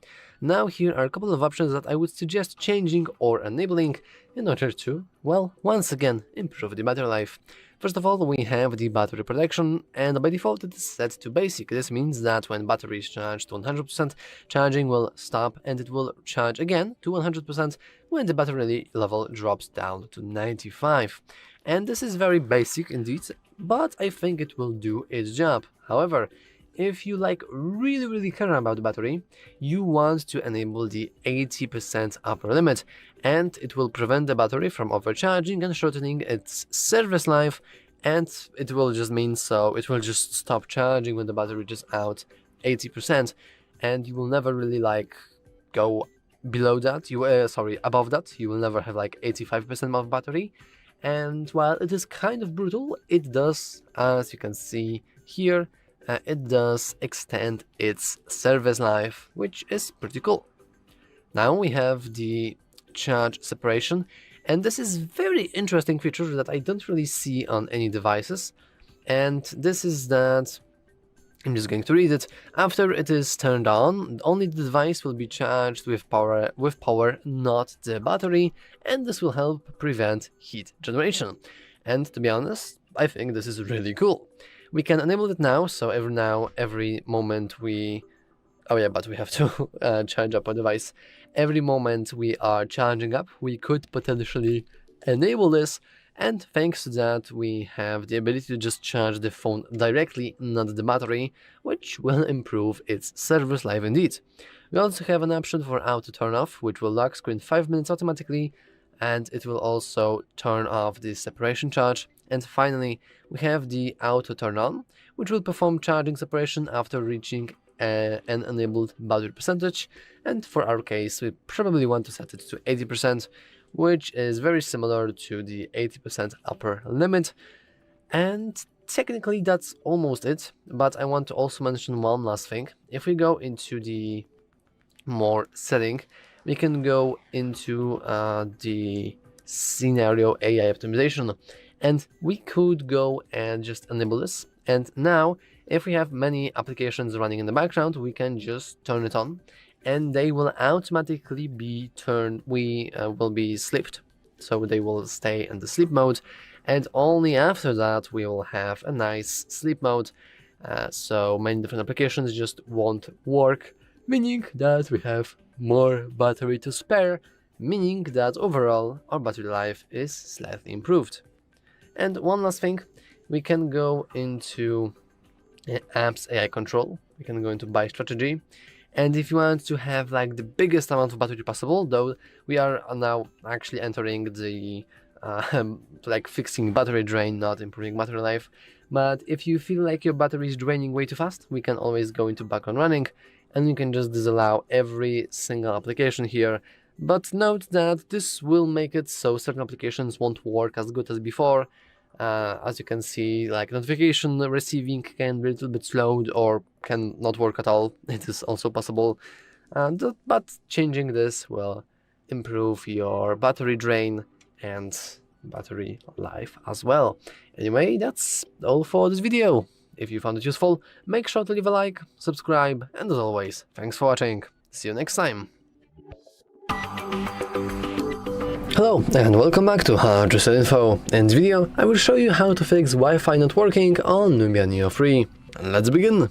Now here are a couple of options that I would suggest changing or enabling in order to, well, once again, improve the battery life. First of all, we have the battery protection, and by default it is set to basic. This means that when battery is charged to 100%, charging will stop and it will charge again to 100% when the battery level drops down to 95. And this is very basic indeed, but I think it will do its job. However, if you really care about the battery, you want to enable the 80% upper limit, and it will prevent the battery from overcharging and shortening its service life, and it will just mean it will just stop charging when the battery is out 80%, and you will never really go below that, above that. You will never have 85% of battery. And while it is kind of brutal, it does, as you can see here, it does extend its service life, which is pretty cool. Now we have the charge separation, and this is very interesting feature that I don't really see on any devices. And this is that, I'm just going to read it. After it is turned on, only the device will be charged with power, not the battery, and this will help prevent heat generation. And to be honest, I think this is really cool. We can enable it now, so every moment we... Oh yeah, but we have to charge up our device. Every moment we are charging up, we could potentially enable this, and thanks to that we have the ability to just charge the phone directly, not the battery, which will improve its service life indeed. We also have an option for auto turn off, which will lock screen 5 minutes automatically, and it will also turn off the separation charge. And finally, we have the auto turn on, which will perform charging separation after reaching an enabled battery percentage. And for our case, we probably want to set it to 80%, which is very similar to the 80% upper limit. And technically that's almost it, but I want to also mention one last thing. If we go into the more setting, we can go into the scenario AI optimization, and we could go and just enable this. And now, if we have many applications running in the background, we can just turn it on, and they will automatically be will be slept. so they will stay in the sleep mode, and only after that we will have a nice sleep mode. So many different applications just won't work, meaning that we have more battery to spare, meaning that overall our battery life is slightly improved. And one last thing, we can go into apps AI control, we can go into buy strategy, and if you want to have like the biggest amount of battery possible, though we are now actually entering the like fixing battery drain, not improving battery life. But if you feel like your battery is draining way too fast, we can always go into background running, and you can just disallow every single application here. But note that this will make it so certain applications won't work as good as before. As you can see, like notification receiving can be a little bit slowed or can not work at all. It is also possible, but changing this will improve your battery drain and battery life as well. Anyway, that's all for this video. If you found it useful, make sure to leave a like, subscribe, and as always, thanks for watching. See you next time. Hello and welcome back to HardReset.Info. In this video, I will show you how to fix Wi-Fi not working on Nubia Neo 3. Let's begin!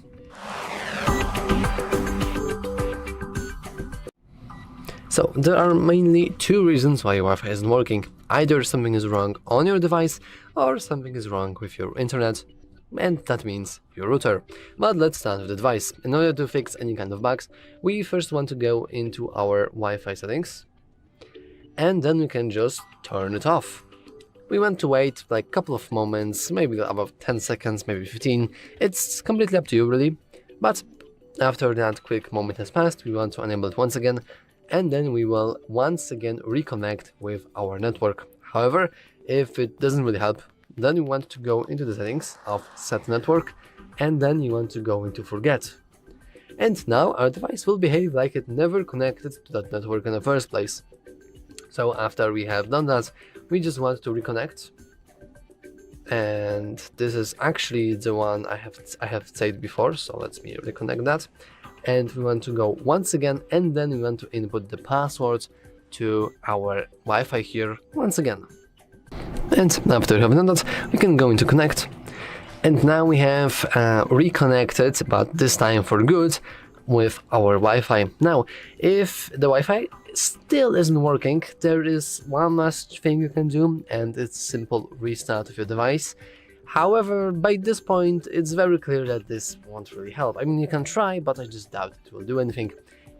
So, there are mainly two reasons why your Wi-Fi isn't working. Either something is wrong on your device, or something is wrong with your internet, and that means your router. But let's start with the device. In order to fix any kind of bugs, we first want to go into our Wi-Fi settings, and then we can just turn it off. We want to wait like a couple of moments, maybe about 10 seconds, maybe 15. It's completely up to you really. But after that quick moment has passed, we want to enable it once again, and then we will once again reconnect with our network. However, if it doesn't really help, then you want to go into the settings of set network, and then you want to go into forget. And now our device will behave like it never connected to that network in the first place. So after we have done that, we just want to reconnect, and this is actually the one I have said before, so let me reconnect that. And we want to go once again, and then we want to input the password to our Wi-Fi here once again. And after we have done that, we can go into connect, and now we have reconnected, but this time for good, with our Wi-Fi. Now, if the Wi-Fi still isn't working, there is one last thing you can do, and it's simple restart of your device. However, by this point, it's very clear that this won't really help. I mean, you can try, but I just doubt it will do anything.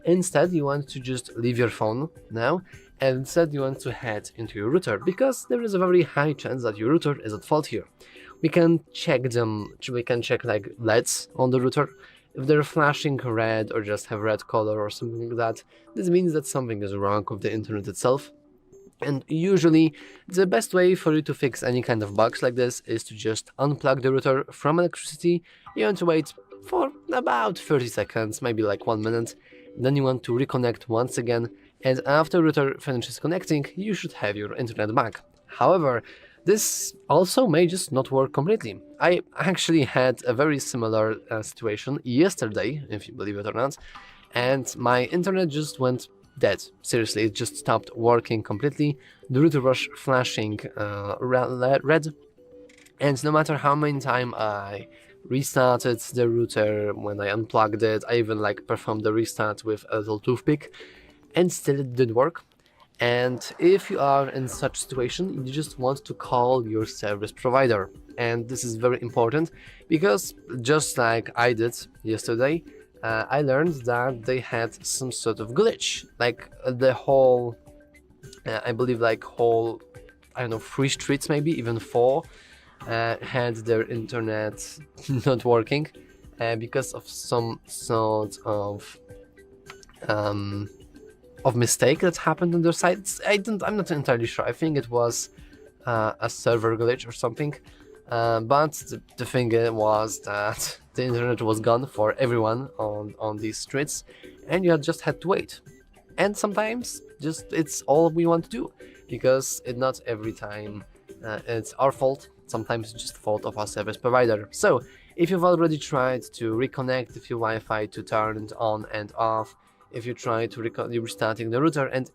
Instead, you want to just leave your phone now, and instead you want to head into your router, because there is a very high chance that your router is at fault here. We can check like LEDs on the router. If they're flashing red or just have red color or something like that, this means that something is wrong with the internet itself. And usually, the best way for you to fix any kind of bugs like this is to just unplug the router from electricity. You want to wait for about 30 seconds, maybe like 1 minute. Then you want to reconnect once again, and after router finishes connecting, you should have your internet back. However, this also may just not work completely. I actually had a very similar situation yesterday, if you believe it or not, and my internet just went dead. Seriously, it just stopped working completely. The router was flashing red, and no matter how many times I restarted the router, when I unplugged it, I even like performed the restart with a little toothpick, and still it didn't work. And if you are in such situation, you just want to call your service provider. And this is very important, because just like I did yesterday, I learned that they had some sort of glitch, like the whole, I believe like whole, I don't know, 3 streets, maybe even 4, had their internet not working because of some sort of mistake that happened on their side. I'm not entirely sure. I think it was a server glitch or something. But the thing was that the internet was gone for everyone on these streets, and you just had to wait. And sometimes just it's all we want to do, because not every time it's our fault. Sometimes it's just the fault of our service provider. So if you've already tried to reconnect with your Wi-Fi to turn it on and off, if you try to restarting the router and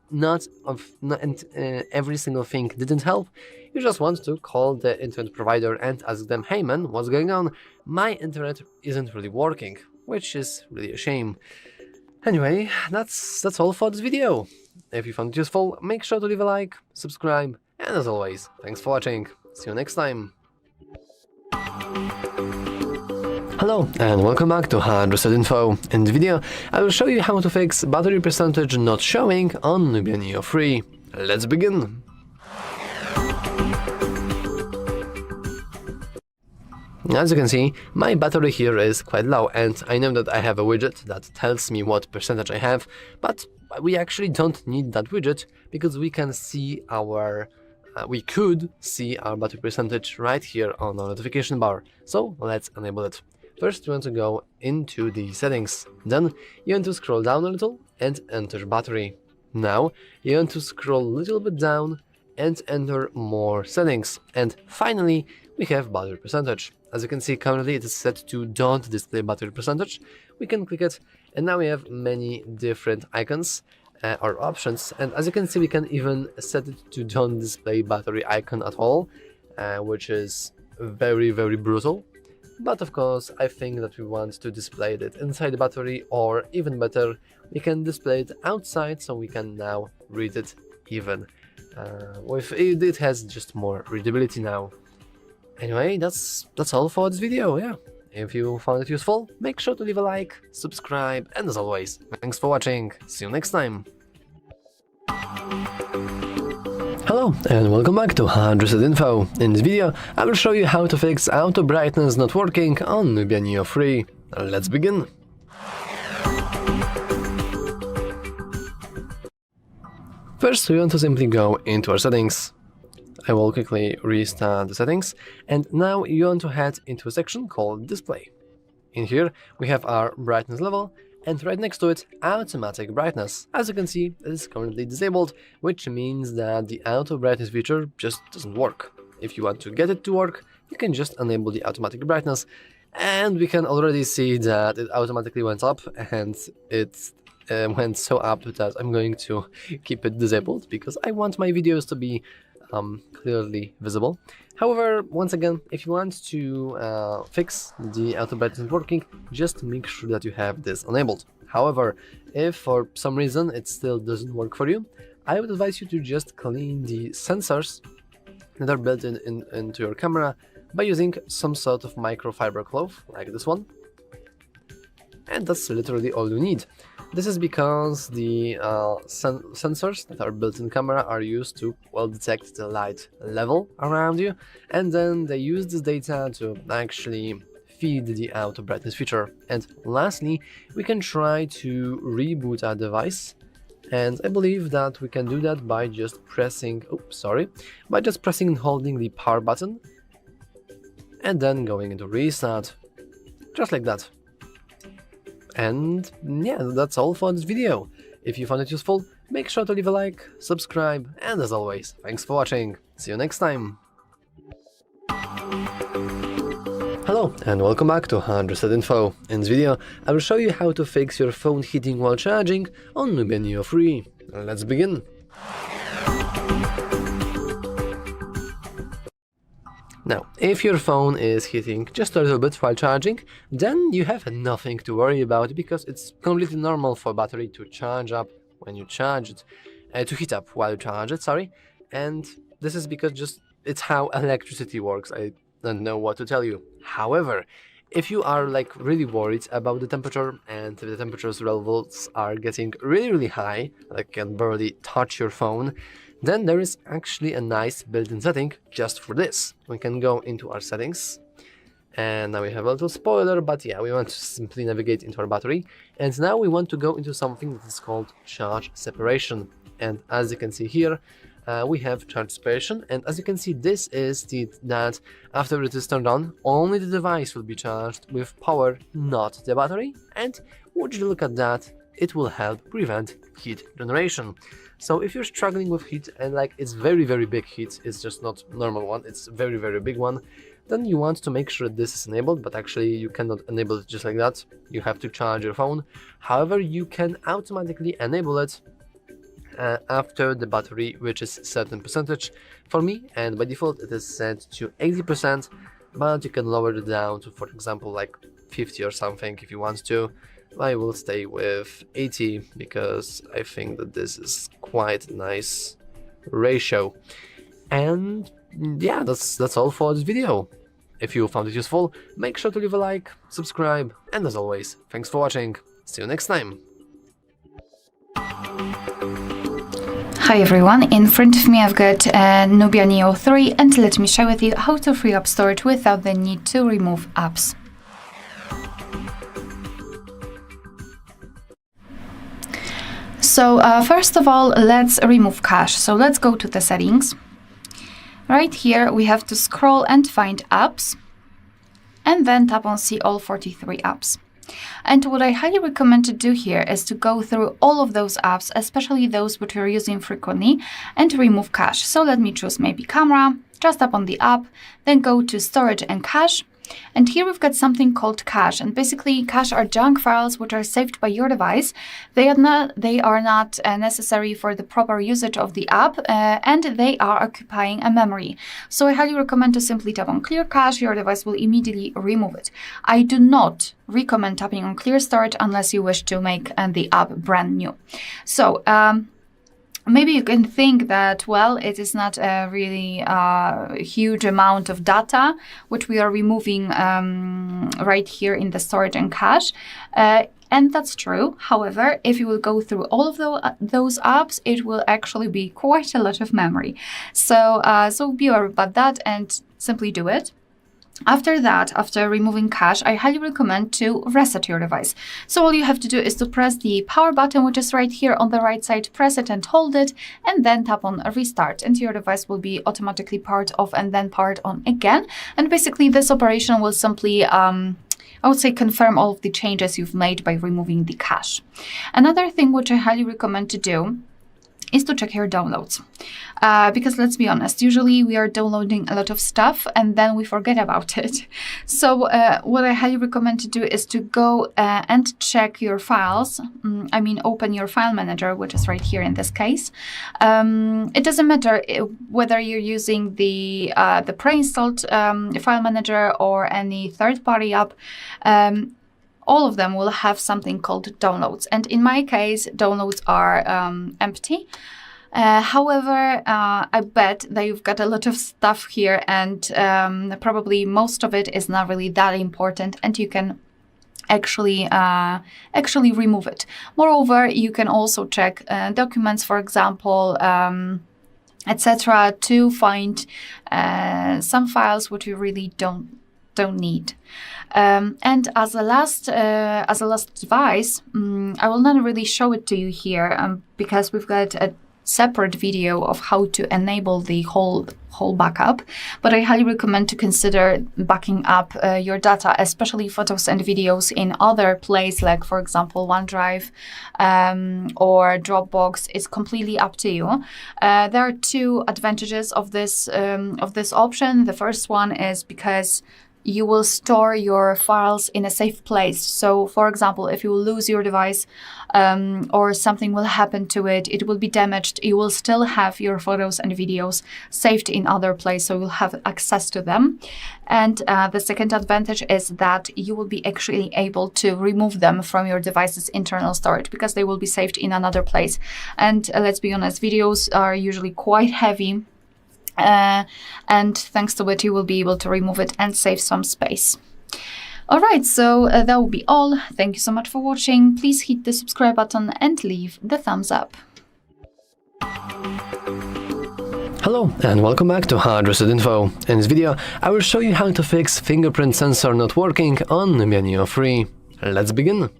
every single thing didn't help, you just want to call the internet provider and ask them, hey man, what's going on? My internet isn't really working, which is really a shame. Anyway, that's all for this video. If you found it useful, make sure to leave a like, subscribe, and as always, thanks for watching. See you next time. Hello and welcome back to HardReset.Info. In the video, I will show you how to fix battery percentage not showing on Nubia Neo 3. Let's begin! As you can see, my battery here is quite low, and I know that I have a widget that tells me what percentage I have, but we actually don't need that widget because we can see we could see our battery percentage right here on our notification bar. So let's enable it. First, you want to go into the settings. Then you want to scroll down a little and enter battery. Now you want to scroll a little bit down and enter more settings. And finally, we have battery percentage. As you can see, currently it is set to don't display battery percentage. We can click it, and now we have many different icons or options. And as you can see, we can even set it to don't display battery icon at all, which is very, very brutal. But of course, I think that we want to display it inside the battery, or even better, we can display it outside, so we can now read it even. It has just more readability now. Anyway, that's all for this video, yeah. If you found it useful, make sure to leave a like, subscribe, and as always, thanks for watching. See you next time. Hello and welcome back to HardReset.Info. In this video, I will show you how to fix auto brightness not working on Nubia Neo 3. Let's begin! First, we want to simply go into our settings. I will quickly restart the settings, and now you want to head into a section called Display. In here, we have our brightness level, and right next to it, automatic brightness. As you can see, it is currently disabled, which means that the auto brightness feature just doesn't work. If you want to get it to work, you can just enable the automatic brightness, and we can already see that it automatically went up, and it went so up that I'm going to keep it disabled because I want my videos to be clearly visible. However, once again, if you want to fix the auto brightness working, just make sure that you have this enabled. However, if for some reason it still doesn't work for you, I would advise you to just clean the sensors that are built into your camera by using some sort of microfiber cloth like this one. And that's literally all you need. This is because the sensors that are built in camera are used to detect the light level around you, and then they use this data to actually feed the auto brightness feature. And lastly, we can try to reboot our device, and I believe that we can do that by just pressing, and holding the power button, and then going into restart, just like that. And yeah, that's all for this video. If you found it useful, make sure to leave a like, subscribe, and as always, thanks for watching. See you next time. Hello and welcome back to HardReset.Info. In this video, I will show you how to fix your phone heating while charging on Nubia Neo 3. Let's begin. Now, if your phone is heating just a little bit while charging, then you have nothing to worry about because it's completely normal for battery to charge up when you charge it, to heat up while you charge it, and this is because it's how electricity works. I don't know what to tell you. However, if you are really worried about the temperature, and if the temperature levels are getting really high, like can barely touch your phone, then there is actually a nice built-in setting just for this. We can go into our settings, and now we have a little spoiler, but yeah, we want to simply navigate into our battery, and now we want to go into something that is called charge separation. And as you can see here, we have charge separation, and as you can see, this is that after it is turned on, only the device will be charged with power, not the battery. And would you look at that, it will help prevent heat generation. So if you're struggling with heat and like it's very big heat, it's just not normal one, it's very big one, then you want to make sure this is enabled, but actually you cannot enable it just like that. You have to charge your phone. However, you can automatically enable it after the battery reaches certain percentage. For me, and by default it is set to 80%, but you can lower it down to, for example, like 50 or something if you want to. I will stay with 80 because I think that this is quite a nice ratio. And yeah, that's all for this video. If you found it useful, make sure to leave a like, subscribe, and as always, thanks for watching. See you next time. Hi everyone, in front of me I've got Nubia Neo 3, and let me share with you how to free up storage without the need to remove apps. So first of all, let's remove cache. So let's go to the settings. Right here we have to scroll and find apps, and then tap on see all 43 apps. And what I highly recommend to do here is to go through all of those apps, especially those which you're using frequently, and remove cache. So let me choose maybe camera, just tap on the app, then go to storage and cache. And here we've got something called cache, and basically cache are junk files which are saved by your device. They are not necessary for the proper usage of the app, and they are occupying a memory. So I highly recommend to simply tap on clear cache. Your device will immediately remove it. I do not recommend tapping on clear storage unless you wish to make the app brand new. So maybe you can think that, well, it is not a really huge amount of data which we are removing right here in the storage and cache. And that's true. However, if you will go through all of those apps, it will actually be quite a lot of memory. So, so be aware about that and simply do it. After that, after removing cache, I highly recommend to reset your device. So all you have to do is to press the power button, which is right here on the right side, press it and hold it, and then tap on restart, and your device will be automatically powered off and then powered on again. And basically this operation will simply I would say confirm all of the changes you've made by removing the cache. Another thing which I highly recommend to do is to check your downloads. Because let's be honest, usually we are downloading a lot of stuff and then we forget about it. So what I highly recommend to do is to go and check your files. I mean, open your file manager, which is right here in this case. It doesn't matter whether you're using the pre-installed file manager or any third-party app. All of them will have something called downloads. And in my case, downloads are empty. However, I bet that you've got a lot of stuff here, and probably most of it is not really that important, and you can actually remove it. Moreover, you can also check documents, for example, etc., to find some files which you really don't need. And as a last advice, I will not really show it to you here because we've got a separate video of how to enable the whole backup, but I highly recommend to consider backing up your data, especially photos and videos, in other places, like for example OneDrive or Dropbox. It's completely up to you. There are two advantages of this option. The first one is because you will store your files in a safe place. So, for example, if you lose your device or something will happen to it, it will be damaged, you will still have your photos and videos saved in other places, so you'll have access to them. And the second advantage is that you will be actually able to remove them from your device's internal storage because they will be saved in another place. And let's be honest, videos are usually quite heavy. And thanks to it, you will be able to remove it and save some space. Alright, so that will be all. Thank you so much for watching. Please hit the subscribe button and leave the thumbs up. Hello and welcome back to HardReset.Info. In this video, I will show you how to fix fingerprint sensor not working on Nubia Neo 3. Let's begin.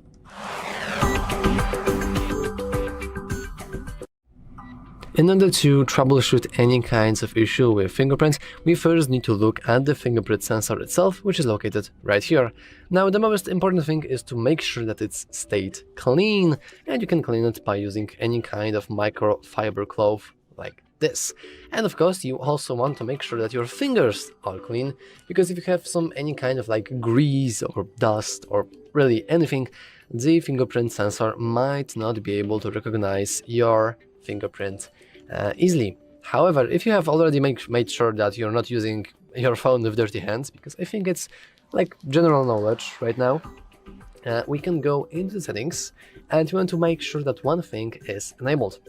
In order to troubleshoot any kinds of issue with fingerprints, we first need to look at the fingerprint sensor itself, which is located right here. Now, the most important thing is to make sure that it's stayed clean, and you can clean it by using any kind of microfiber cloth like this. And of course, you also want to make sure that your fingers are clean, because if you have any kind of like grease or dust or really anything, the fingerprint sensor might not be able to recognize your fingerprint easily. However, if you have already made sure that you're not using your phone with dirty hands, because I think it's like general knowledge right now, we can go into the settings and we want to make sure that one thing is enabled.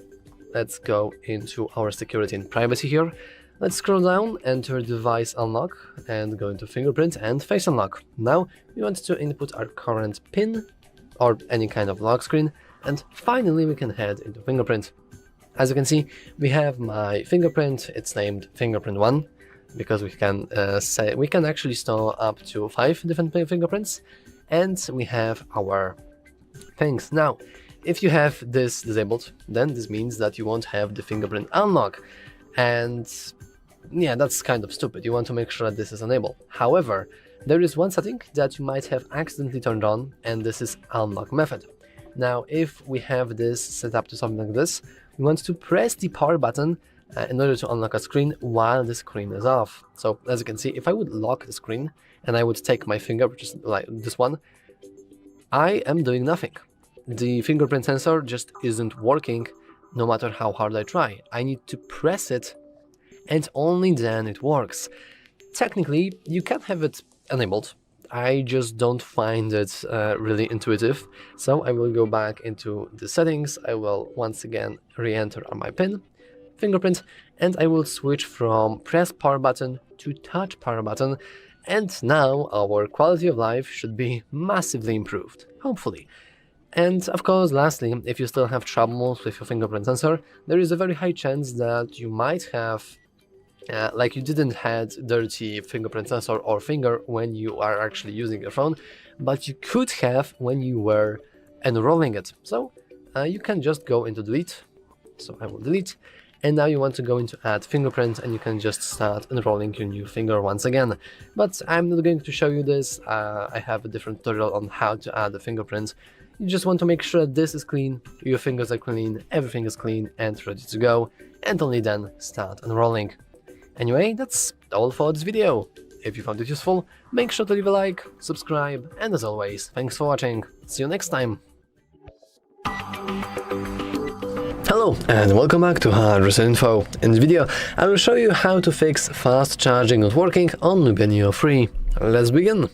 Let's go into our security and privacy here. Let's scroll down, enter device unlock, and go into fingerprint and face unlock. Now we want to input our current PIN or any kind of lock screen, and finally we can head into fingerprint. As you can see, we have my fingerprint. It's named fingerprint 1 because we can actually store up to 5 different fingerprints, and we have our things. Now, if you have this disabled, then this means that you won't have the fingerprint unlock, and yeah, that's kind of stupid. You want to make sure that this is enabled. However, there is one setting that you might have accidentally turned on, and this is unlock method. Now, if we have this set up to something like this, we want to press the power button in order to unlock a screen while the screen is off. So as you can see, if I would lock the screen and I would take my finger, which is like this one, I am doing nothing. The fingerprint sensor just isn't working no matter how hard I try. I need to press it and only then it works. Technically, you can have it enabled. I just don't find it really intuitive. So I will go back into the settings. I will once again re-enter on my PIN, fingerprint, and I will switch from press power button to touch power button. And now our quality of life should be massively improved, hopefully. And of course, lastly, if you still have troubles with your fingerprint sensor, there is a very high chance that you might have like you didn't had dirty fingerprint sensor or finger when you are actually using your phone, but you could have when you were enrolling it. So you can just go into delete. So I will delete. And now you want to go into add fingerprint, and you can just start enrolling your new finger once again. But I'm not going to show you this. I have a different tutorial on how to add the fingerprint. You just want to make sure that this is clean, your fingers are clean, everything is clean and ready to go, and only then start enrolling. Anyway, that's all for this video. If you found it useful, make sure to leave a like, subscribe, and as always, thanks for watching. See you next time. Hello and welcome back to HardReset.Info. In this video, I will show you how to fix fast charging not working on Nubia Neo 3. Let's begin.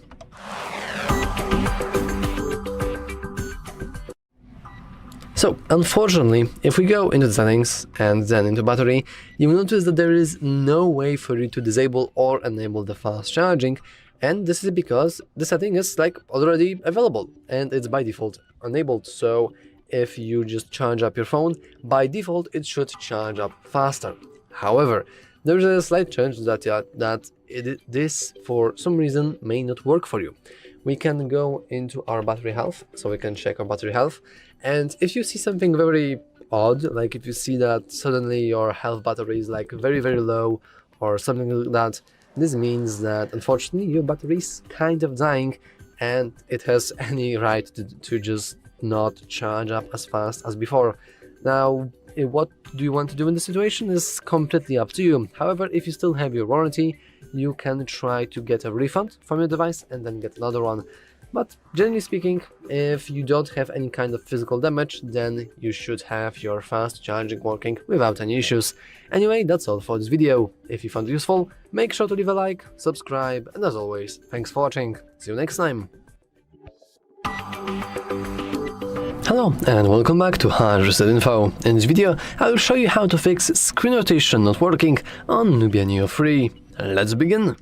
So, unfortunately, if we go into the settings and then into battery, you will notice that there is no way for you to disable or enable the fast charging, and this is because the setting is like already available and it's by default enabled. So if you just charge up your phone, by default it should charge up faster. However, there is a slight chance that this for some reason may not work for you. We can go into our battery health, so we can check our battery health, and if you see something very odd, like if you see that suddenly your health battery is like very low or something like that, this means that unfortunately your battery is kind of dying and it has any right to just not charge up as fast as before. Now, what do you want to do in this situation is completely up to you. However, if you still have your warranty, you can try to get a refund from your device and then get another one. But generally speaking, if you don't have any kind of physical damage, then you should have your fast charging working without any issues. Anyway, that's all for this video. If you found it useful, make sure to leave a like, subscribe, and as always, thanks for watching. See you next time. Hello and welcome back to HardReset.Info. In this video, I will show you how to fix screen rotation not working on Nubia Neo 3. Let's begin.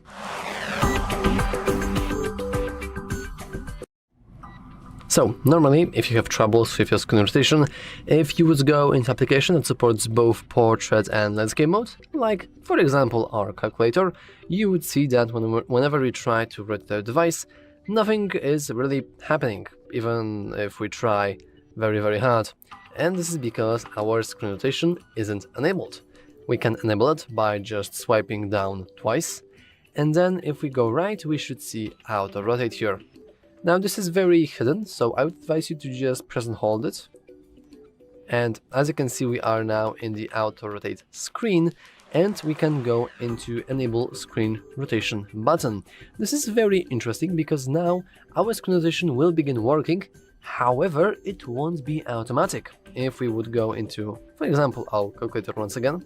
So, normally, if you have troubles with your screen rotation, if you would go into application that supports both portrait and landscape mode, like, for example, our calculator, you would see that whenever we try to rotate the device, nothing is really happening, even if we try very hard. and this is because our screen rotation isn't enabled. We can enable it by just swiping down twice, and then if we go right, we should see auto rotate here. Now this is very hidden, so I would advise you to just press and hold it. And as you can see, we are now in the auto rotate screen, and we can go into enable screen rotation button. This is very interesting because now our screen rotation will begin working. However, it won't be automatic. If we would go into, for example, our calculator once again,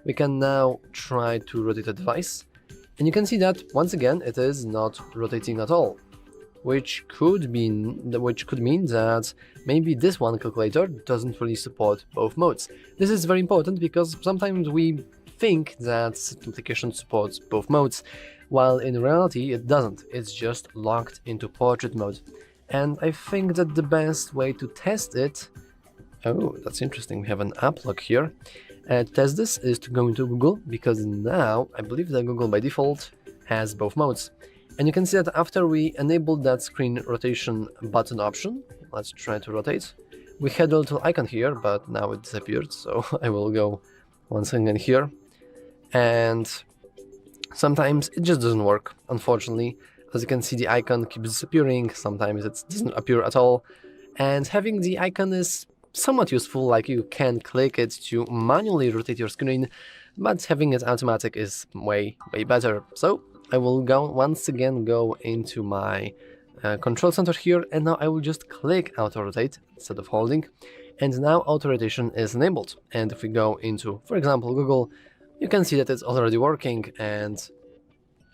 we can now try to rotate a device, and you can see that once again it is not rotating at all, which could mean that maybe this one calculator doesn't really support both modes. This is very important because sometimes we think that certain application supports both modes, while in reality it doesn't. It's just locked into portrait mode. And I think that the best way to test it, oh, that's interesting, we have an app lock here. To test this is to go into Google, because now I believe that Google by default has both modes. And you can see that after we enabled that screen rotation button option, let's try to rotate, we had a little icon here, but now it disappeared, so I will go once again here. And sometimes it just doesn't work, unfortunately. As you can see, the icon keeps disappearing, sometimes it doesn't appear at all. And having the icon is somewhat useful, like you can click it to manually rotate your screen, but having it automatic is way better. So I will once again go into my control center here, and now I will just click auto rotate instead of holding, and now auto rotation is enabled. And if we go into, for example, Google, you can see that it's already working, and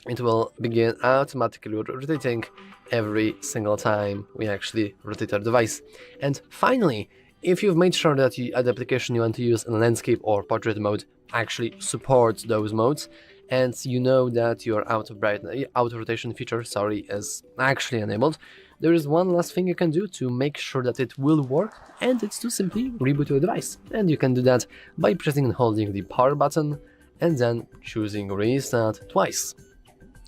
it will begin automatically rotating every single time we actually rotate our device. And finally, if you've made sure that the application you want to use in landscape or portrait mode actually supports those modes, and you know that your auto rotation feature is actually enabled, there is one last thing you can do to make sure that it will work, and it's to simply reboot your device. And you can do that by pressing and holding the power button and then choosing restart twice.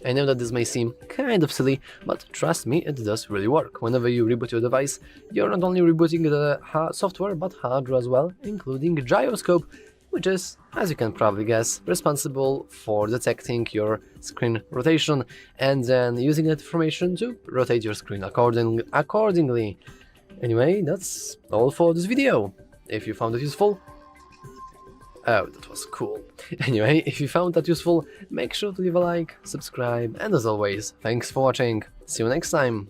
I know that this may seem kind of silly, but trust me, it does really work. Whenever you reboot your device, you're not only rebooting the software but hardware as well, including gyroscope, which is, as you can probably guess, responsible for detecting your screen rotation and then using that information to rotate your screen accordingly. Anyway, that's all for this video. If you found it useful, oh, that was cool. Anyway, if you found that useful, make sure to leave a like, subscribe, and as always, thanks for watching. See you next time.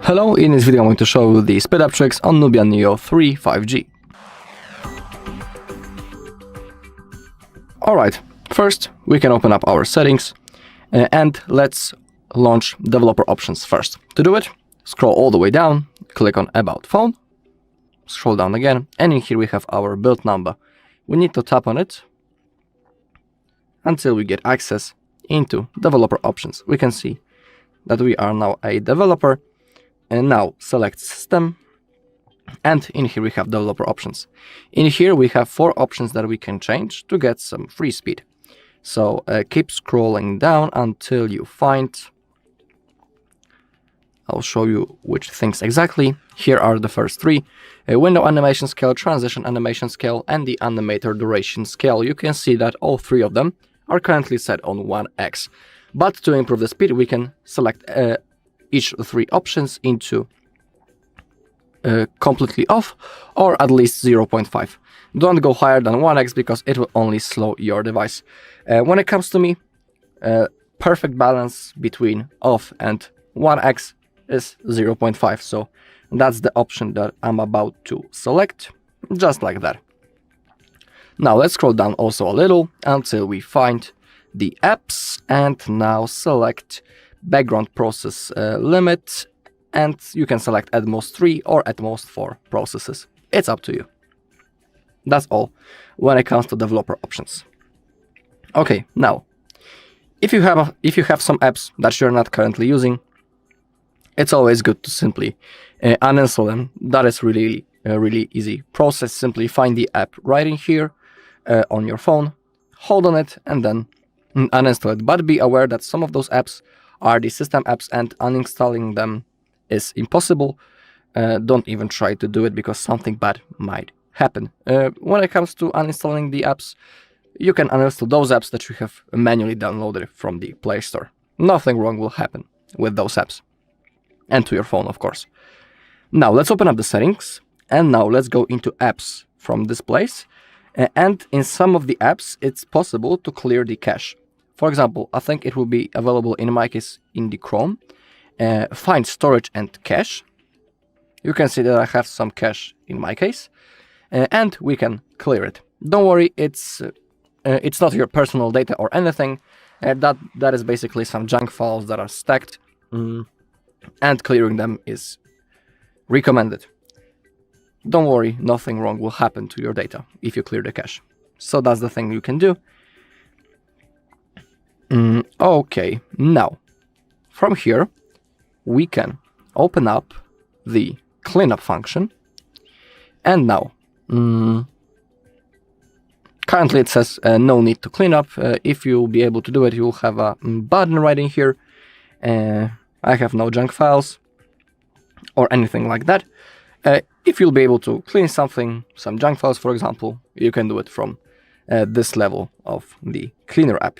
Hello, in this video I'm going to show you the speed up tricks on Nubia Neo 3 5G. Alright, first we can open up our settings and let's launch developer options first. To do it, scroll all the way down, click on About Phone, scroll down again, and in here we have our build number. We need to tap on it until we get access into developer options. We can see that we are now a developer, and now select system, and in here we have developer options. In here we have 4 options that we can change to get some free speed. So keep scrolling down until you find, I'll show you which things exactly. Here are the first 3. Window animation scale, transition animation scale, and the animator duration scale. You can see that all 3 of them are currently set on 1x. But to improve the speed, we can select each of the 3 options into completely off, or at least 0.5. Don't go higher than 1x because it will only slow your device. When it comes to me, perfect balance between off and 1x is 0.5, so that's the option that I'm about to select, just like that. Now let's scroll down also a little until we find the apps, and now select background process limit, and you can select at most 3 or at most 4 processes. It's up to you. That's all when it comes to developer options. Okay, now if you have some apps that you're not currently using, it's always good to simply uninstall them. That is really easy process. Simply find the app right in here on your phone, hold on it, and then uninstall it. But be aware that some of those apps are the system apps, and uninstalling them is impossible. don't even try to do it because something bad might happen. When it comes to uninstalling the apps, you can uninstall those apps that you have manually downloaded from the Play Store. Nothing wrong will happen with those apps. And to your phone, of course. Now let's open up the settings, and now let's go into apps from this place. And in some of the apps, it's possible to clear the cache. For example, I think it will be available in my case in the Chrome. Find storage and cache. You can see that I have some cache in my case, and we can clear it. Don't worry, it's not your personal data or anything. That is basically some junk files that are stacked, and clearing them is recommended. Don't worry, nothing wrong will happen to your data if you clear the cache. So that's the thing you can do. Okay, now from here we can open up the cleanup function, and now currently it says no need to clean up. If you'll be able to do it, you'll have a button right in here. I have no junk files or anything like that. If you'll be able to clean some junk files, for example, you can do it from this level of the cleaner app.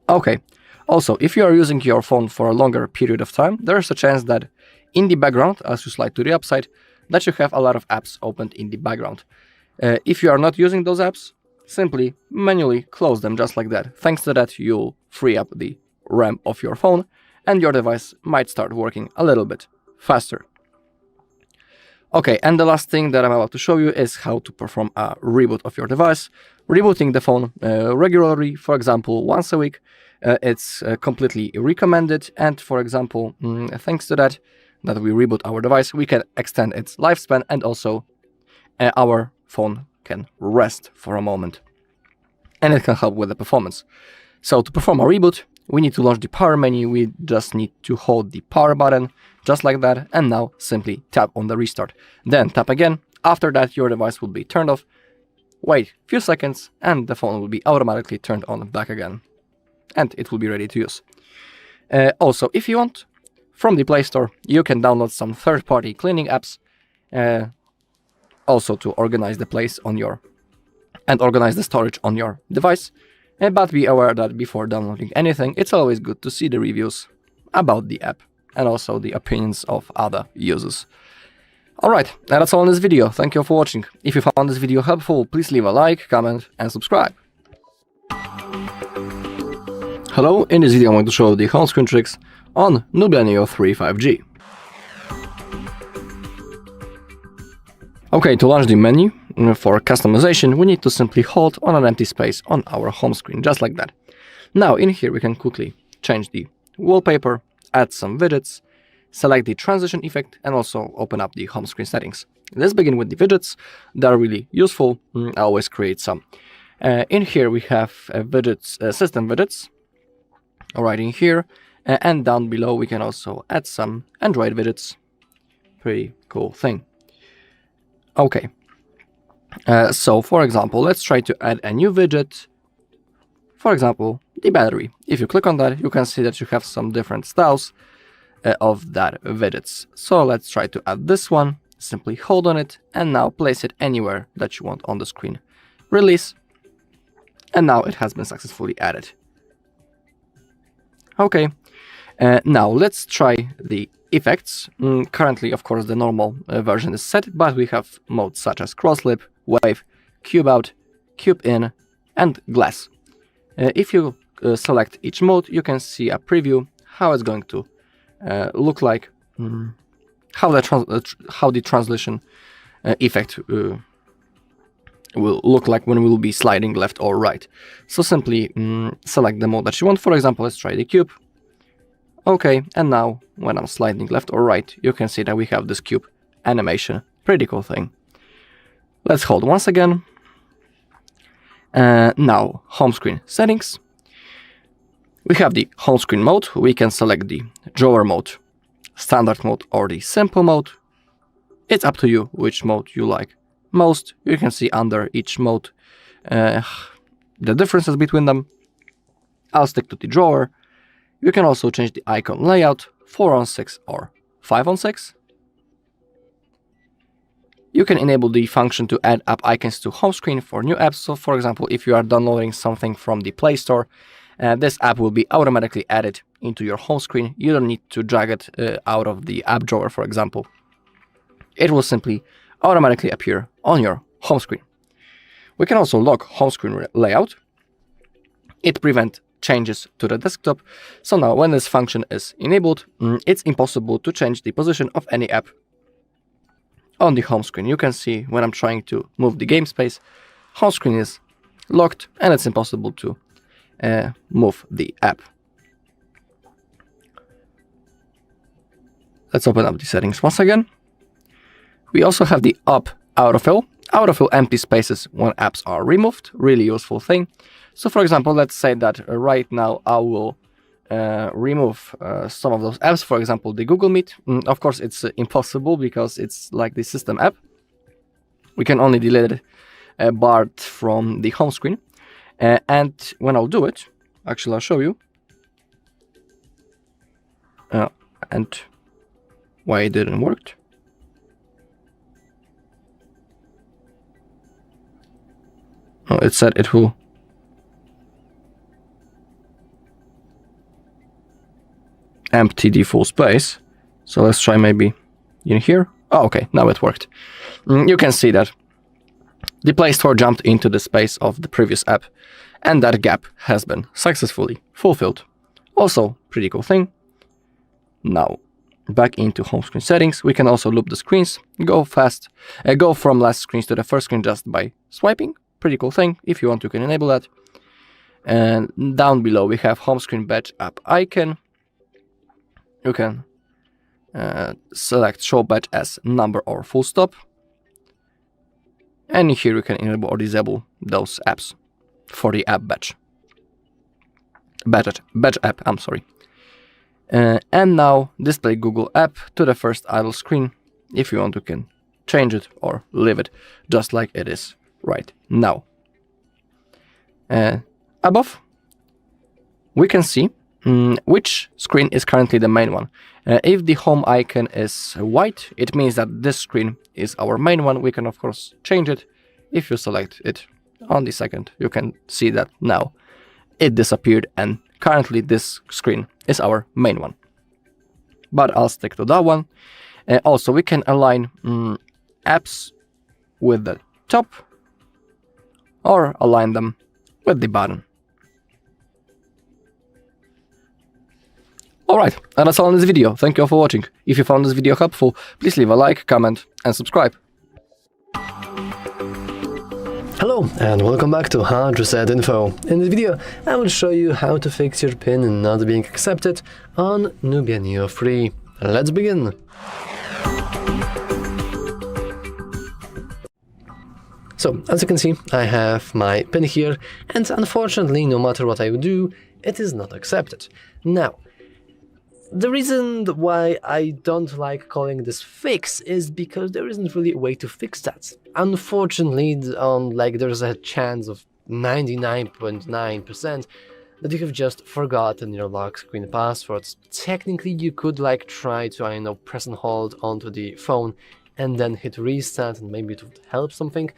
Okay, also, if you are using your phone for a longer period of time, there's a chance that in the background, as you slide to the upside, that you have a lot of apps opened in the background. If you are not using those apps, simply manually close them just like that. Thanks to that, you'll free up the RAM of your phone, and your device might start working a little bit faster. Okay, and the last thing that I'm about to show you is how to perform a reboot of your device. Rebooting the phone regularly, for example, once a week, it's completely recommended. And for example, thanks to that we reboot our device, we can extend its lifespan, and also our phone can rest for a moment. And it can help with the performance. So to perform a reboot, we need to launch the power menu. We just need to hold the power button, just like that, and now simply tap on the restart. Then tap again. After that, your device will be turned off. Wait a few seconds, and the phone will be automatically turned on back again. And it will be ready to use. Also, if you want, from the Play Store, you can download some third-party cleaning apps, also to organize the place on your, and organize the storage on your device. But be aware that before downloading anything, it's always good to see the reviews about the app and also the opinions of other users. Alright, that's all in this video. Thank you for watching. If you found this video helpful, please leave a like, comment and subscribe. Hello, in this video I'm going to show the home screen tricks on Nubia Neo 3 5G. Okay, to launch the menu for customization, we need to simply hold on an empty space on our home screen, just like that. Now in here we can quickly change the wallpaper, add some widgets, select the transition effect, and also open up the home screen settings. Let's begin with the widgets. They are really useful. I always create some. In here we have system widgets, right in here, and down below we can also add some Android widgets. Pretty cool thing. Okay, so for example, let's try to add a new widget. For example, the battery. If you click on that, you can see that you have some different styles of that widgets. So let's try to add this one. Simply hold on it and now place it anywhere that you want on the screen. Release, and now it has been successfully added. Okay, now let's try the effects. Currently, of course, the normal version is set, but we have modes such as crosslip, wave, cube out, cube in, and glass. If you select each mode, you can see a preview how it's going to look like, how the translation effect will look like when we will be sliding left or right. So simply select the mode that you want. For example, let's try the cube. Okay, and now when I'm sliding left or right, you can see that we have this cube animation. Pretty cool thing. Let's hold once again. Now, home screen settings. We have the home screen mode. We can select the drawer mode, standard mode, or the simple mode. It's up to you which mode you like most. You can see under each mode the differences between them. I'll stick to the drawer. You can also change the icon layout, 4:6 or 5:6. you can enable the function to add app icons to home screen for new apps. So for example, if you are downloading something from the Play Store, this app will be automatically added into your home screen. You don't need to drag it out of the app drawer, for example. It will simply automatically appear on your home screen. We can also lock home screen layout. It prevents changes to the desktop. So now when this function is enabled, it's impossible to change the position of any app on the home screen. You can see when I'm trying to move the game space, home screen is locked and it's impossible to move the app. Let's open up the settings once again. We also have the Up autofill. Autofill empty spaces when apps are removed. Really useful thing. So for example, let's say that right now I will remove some of those apps, for example, the Google Meet. Of course, it's impossible because it's like the system app. We can only delete it barred from the home screen. And when I'll do it, actually I'll show you. And why it didn't work. Oh, it said it will empty the full space. So let's try maybe in here. Oh, okay, now it worked. You can see that the Play Store jumped into the space of the previous app, and that gap has been successfully fulfilled. Also, pretty cool thing. Now, back into home screen settings, we can also loop the screens, go from last screens to the first screen just by swiping. Pretty cool thing. If you want, you can enable that. And down below, we have home screen badge app icon. You can select show badge as number or full stop. And here you can enable or disable those apps for the app badge. Badge app, I'm sorry. And now display Google app to the first idle screen. If you want, you can change it or leave it just like it is right now. Above, we can see which screen is currently the main one. If the home icon is white, it means that this screen is our main one. We can of course change it. If you select it on the second, you can see that now it disappeared and currently this screen is our main one. But I'll stick to that one. Also, we can align apps with the top or align them with the bottom. Alright, and that's all in this video. Thank you all for watching. If you found this video helpful, please leave a like, comment and subscribe. Hello and welcome back to HardReset.Info. In this video, I will show you how to fix your pin not being accepted on Nubia Neo 3. Let's begin! So, as you can see, I have my pin here, and unfortunately, no matter what I do, it is not accepted. Now, the reason why I don't like calling this fix is because there isn't really a way to fix that. Unfortunately, there's a chance of 99.9% that you have just forgotten your lock screen passwords. Technically, you could try to, press and hold onto the phone and then hit reset and maybe it would help something.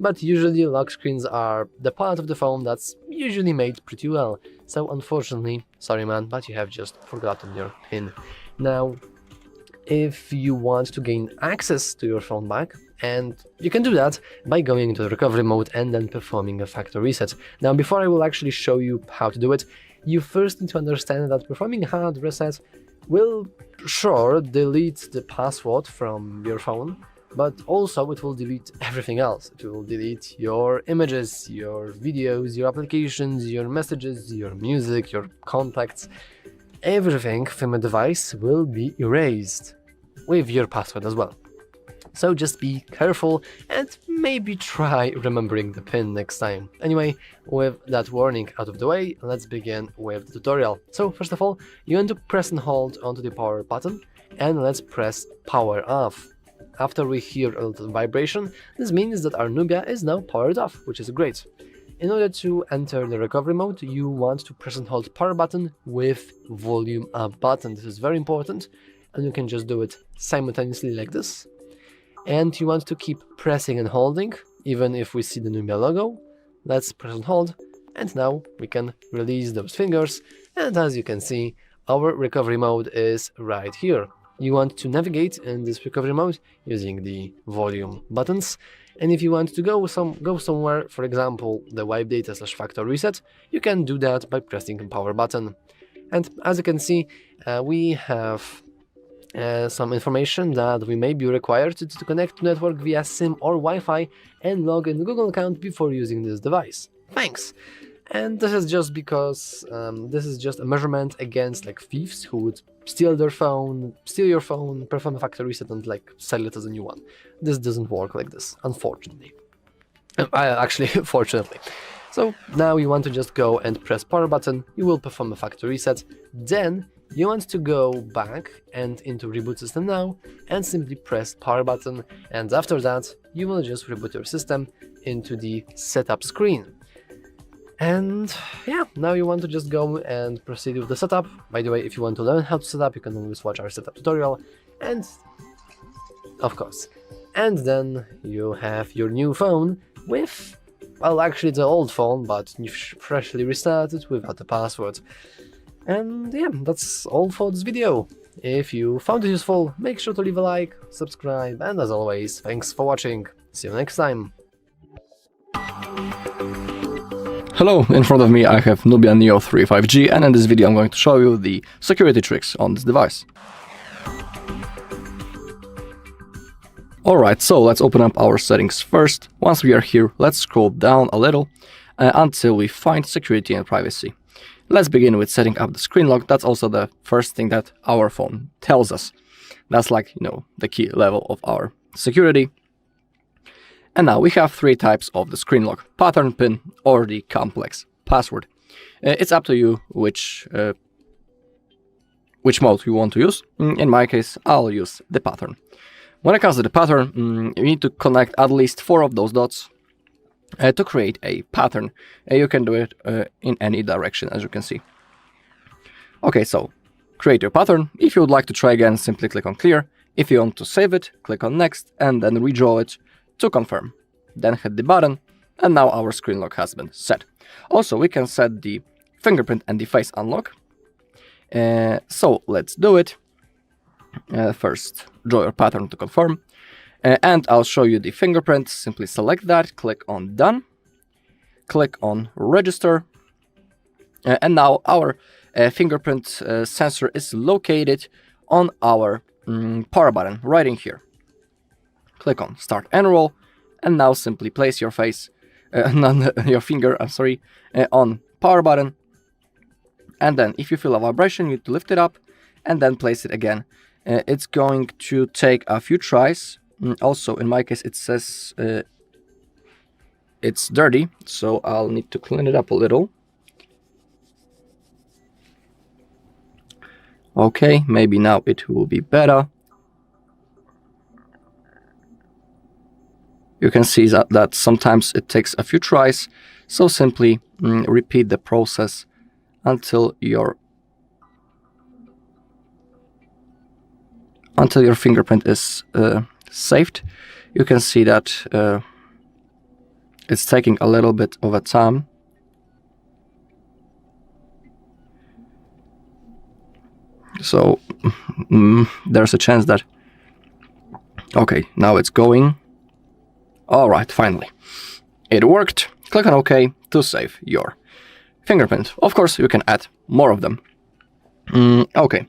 But usually lock screens are the part of the phone that's usually made pretty well. So unfortunately, sorry man, but you have just forgotten your PIN. Now, if you want to gain access to your phone back, and you can do that by going into the recovery mode and then performing a factory reset. Now, before I will actually show you how to do it, you first need to understand that performing a hard reset will sure delete the password from your phone, but also it will delete everything else. It will delete your images, your videos, your applications, your messages, your music, your contacts. Everything from a device will be erased, with your password as well. So just be careful and maybe try remembering the PIN next time. Anyway, with that warning out of the way, let's begin with the tutorial. So first of all, you want to press and hold onto the power button, and let's press power off. After we hear a little vibration, this means that our Nubia is now powered off, which is great. In order to enter the recovery mode, you want to press and hold power button with volume up button. This is very important, and you can just do it simultaneously like this. and you want to keep pressing and holding, even if we see the Nubia logo. Let's press and hold, and now we can release those fingers, and as you can see, our recovery mode is right here. You want to navigate in this recovery mode using the volume buttons, and if you want to go somewhere, for example the wipe data / factory reset, you can do that by pressing the power button. And as you can see, we have some information that we may be required to connect to network via SIM or Wi-Fi and log in the Google account before using this device. Thanks! And this is just because this is just a measurement against like thieves who would steal your phone, perform a factory reset and like sell it as a new one. This doesn't work like this, unfortunately. Actually, fortunately. So now you want to just go and press power button, you will perform a factory reset, then you want to go back and into reboot system now and simply press power button, and after that you will just reboot your system into the setup screen. And yeah, now you want to just go and proceed with the setup. By the way, if you want to learn how to set up, you can always watch our setup tutorial, and of course. And then you have your new phone with, well, actually it's an old phone, but freshly restarted without a password. And yeah, that's all for this video. If you found it useful, make sure to leave a like, subscribe, and as always, thanks for watching. See you next time. Hello, in front of me I have Nubia Neo 3 5G, and in this video I'm going to show you the security tricks on this device. Alright, so let's open up our settings first. Once we are here, let's scroll down a little until we find security and privacy. Let's begin with setting up the screen lock. That's also the first thing that our phone tells us. That's like, the key level of our security. And now we have three types of the screen lock: pattern, pin, or the complex password. It's up to you which mode you want to use. In my case, I'll use the pattern. When it comes to the pattern, you need to connect at least 4 of those dots to create a pattern. You can do it in any direction, as you can see. Okay, so create your pattern. If you would like to try again, simply click on clear. If you want to save it, click on next and then redraw it to confirm. Then hit the button, and now our screen lock has been set. Also, we can set the fingerprint and the face unlock. So let's do it. First, draw your pattern to confirm. And I'll show you the fingerprint. Simply select that, click on done, click on register, and now our fingerprint sensor is located on our power button right in here. Click on start enroll, and now simply place your your finger, on power button, and then if you feel a vibration, you need to lift it up and then place it again. It's going to take a few tries. Also, in my case, it says it's dirty, so I'll need to clean it up a little. Okay, maybe now it will be better. You can see that sometimes it takes a few tries, so simply repeat the process until your fingerprint is saved. You can see that it's taking a little bit of a time. So there's a chance that... Okay, now it's going. Alright, finally. It worked. Click on OK to save your fingerprint. Of course, you can add more of them. Okay.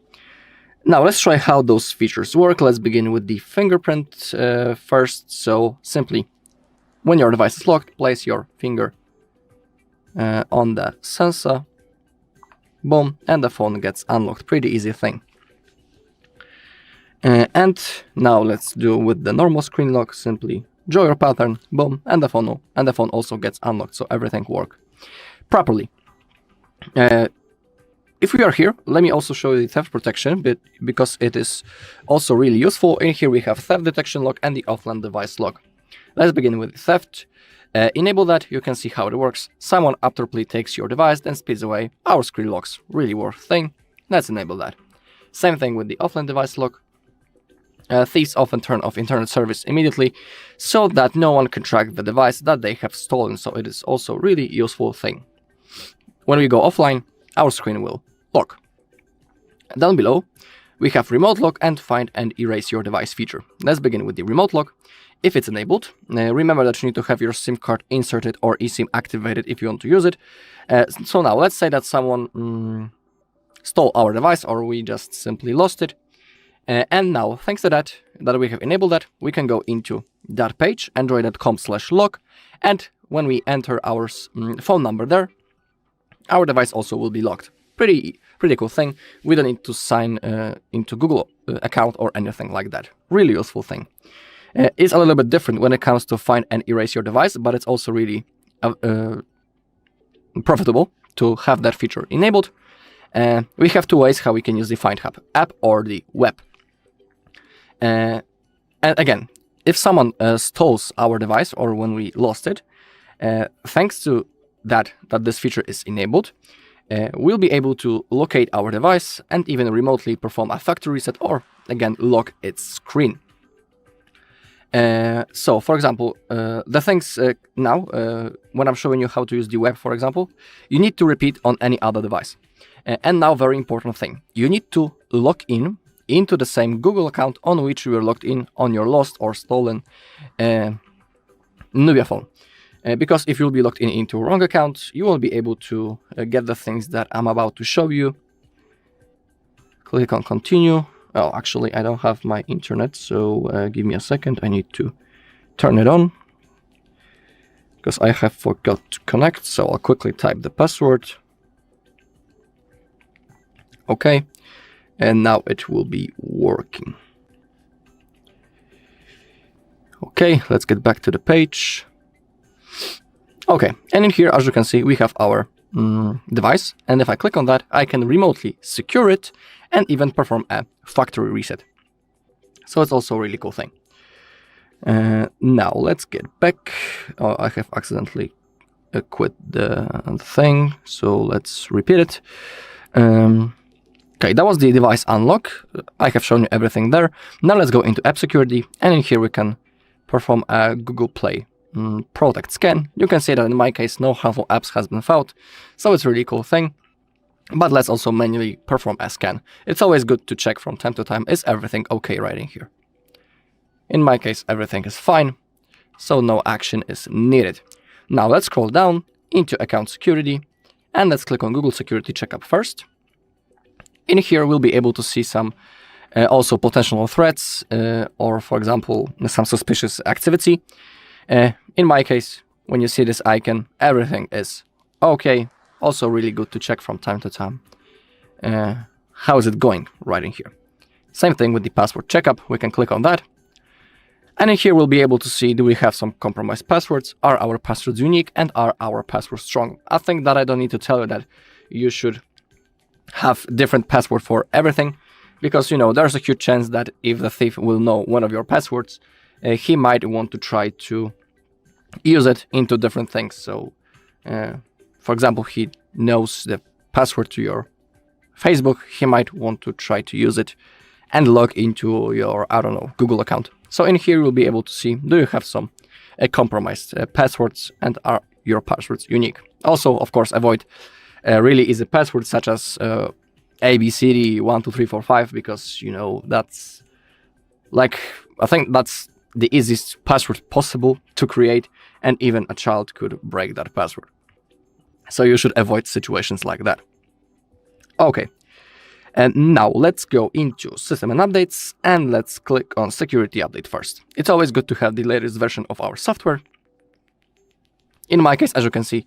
Now let's try how those features work. Let's begin with the fingerprint first. So simply, when your device is locked, place your finger on the sensor. Boom, and the phone gets unlocked. Pretty easy thing. And now let's do with the normal screen lock. Simply draw your pattern, boom, and the phone also gets unlocked. So everything works properly. If we are here, let me also show you the theft protection, because it is also really useful. In here we have theft detection lock and the offline device lock. Let's begin with theft. Enable that. You can see how it works. Someone abruptly takes your device, then speeds away. Our screen locks, really worth thing. Let's enable that. Same thing with the offline device lock. thieves often turn off internet service immediately so that no one can track the device that they have stolen, so it is also really useful thing. When we go offline, our screen will lock. Down below, we have remote lock and find and erase your device feature. Let's begin with the remote lock. If it's enabled, remember that you need to have your SIM card inserted or eSIM activated if you want to use it. So now, let's say that someone stole our device, or we just simply lost it. And now, thanks to that we have enabled that, we can go into that page, android.com/lock, and when we enter our phone number there, our device also will be locked. Pretty cool thing. We don't need to sign into Google account or anything like that. Really useful thing. It's a little bit different when it comes to find and erase your device, but it's also really profitable to have that feature enabled. We have two ways how we can use the Find Hub, app or the web. And again, if someone stole our device or when we lost it, thanks to that this feature is enabled, we'll be able to locate our device and even remotely perform a factory reset or, again, lock its screen. So, for example, the things now, when I'm showing you how to use the web, for example, you need to repeat on any other device. And now, very important thing, you need to log in into the same Google account on which you were logged in on your lost or stolen Nubia phone. Because if you'll be logged in into a wrong account, you won't be able to get the things that I'm about to show you. Click on continue. Oh, actually, I don't have my internet, so give me a second. I need to turn it on because I have forgot to connect. So I'll quickly type the password. Okay, and now it will be working. Okay, let's get back to the page. Okay, and in here, as you can see, we have our device, and if I click on that, I can remotely secure it and even perform a factory reset. So it's also a really cool thing. Now let's get back. Oh, I have accidentally quit the thing, so let's repeat it. Okay, that was the device unlock. I have shown you everything there. Now let's go into app security, and in here we can perform a Google Play Protect scan. You can see that in my case, no harmful apps has been found, so it's a really cool thing. But let's also manually perform a scan. It's always good to check from time to time, is everything okay right in here? In my case, everything is fine, so no action is needed. Now let's scroll down into account security, and let's click on Google Security Checkup first. In here, we'll be able to see some also potential threats, or for example, some suspicious activity. In my case, when you see this icon, everything is okay. Also really good to check from time to time. How is it going right in here? Same thing with the password checkup. We can click on that. And in here, we'll be able to see, do we have some compromised passwords? Are our passwords unique? And are our passwords strong? I think that I don't need to tell you that you should have different password for everything, because, you know, there's a huge chance that if the thief will know one of your passwords, he might want to try to use it into different things. So, for example, he knows the password to your Facebook, he might want to try to use it and log into your, I don't know, Google account. So in here, you'll be able to see, do you have some compromised passwords, and are your passwords unique? Also, of course, avoid really easy passwords such as ABCD12345, because, you know, that's like, I think that's the easiest password possible to create, and even a child could break that password. So you should avoid situations like that. Okay, and now let's go into system and updates, and let's click on security update first. It's always good to have the latest version of our software. In my case, as you can see,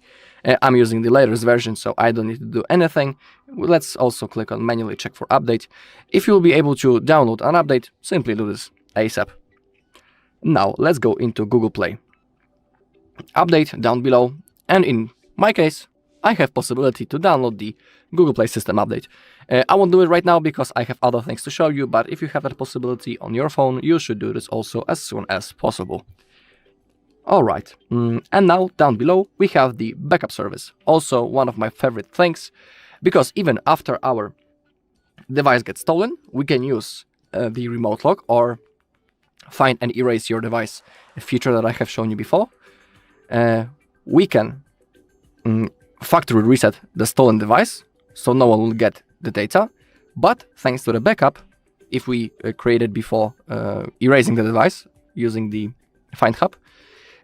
I'm using the latest version, so I don't need to do anything. Let's also click on manually check for update. If you'll be able to download an update, simply do this ASAP. Now let's go into Google Play. Update down below, and in my case, I have possibility to download the Google Play system update. I won't do it right now because I have other things to show you, but if you have that possibility on your phone, you should do this also as soon as possible. Alright, and now down below we have the backup service, also one of my favorite things, because even after our device gets stolen, we can use the remote lock or find and erase your device, a feature that I have shown you before, we can factory reset the stolen device, so no one will get the data. But thanks to the backup, if we created before erasing the device using the Find Hub,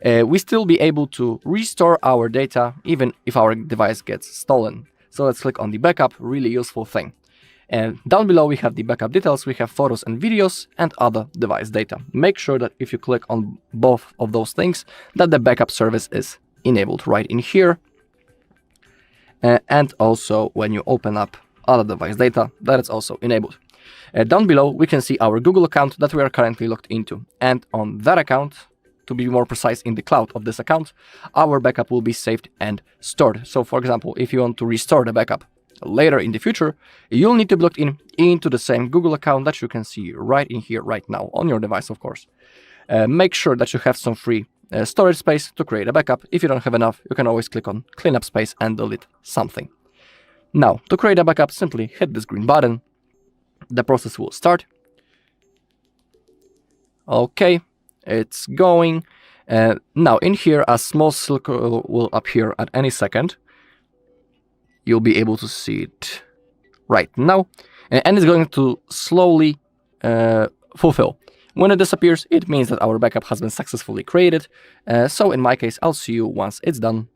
we still be able to restore our data even if our device gets stolen. So let's click on the backup, really useful thing. And down below we have the backup details, we have photos and videos and other device data. Make sure that if you click on both of those things, that the backup service is enabled right in here. And also when you open up other device data, that is also enabled. Down below we can see our Google account that we are currently logged into. And on that account, to be more precise, in the cloud of this account, our backup will be saved and stored. So for example, if you want to restore the backup later in the future, you'll need to be logged into the same Google account that you can see right in here, right now, on your device, of course. Make sure that you have some free storage space to create a backup. If you don't have enough, you can always click on cleanup space and delete something. Now, to create a backup, simply hit this green button. The process will start. Okay, it's going. Now, in here, a small circle will appear at any second. You'll be able to see it right now, and it's going to slowly fulfill. When it disappears, it means that our backup has been successfully created. So in my case, I'll see you once it's done.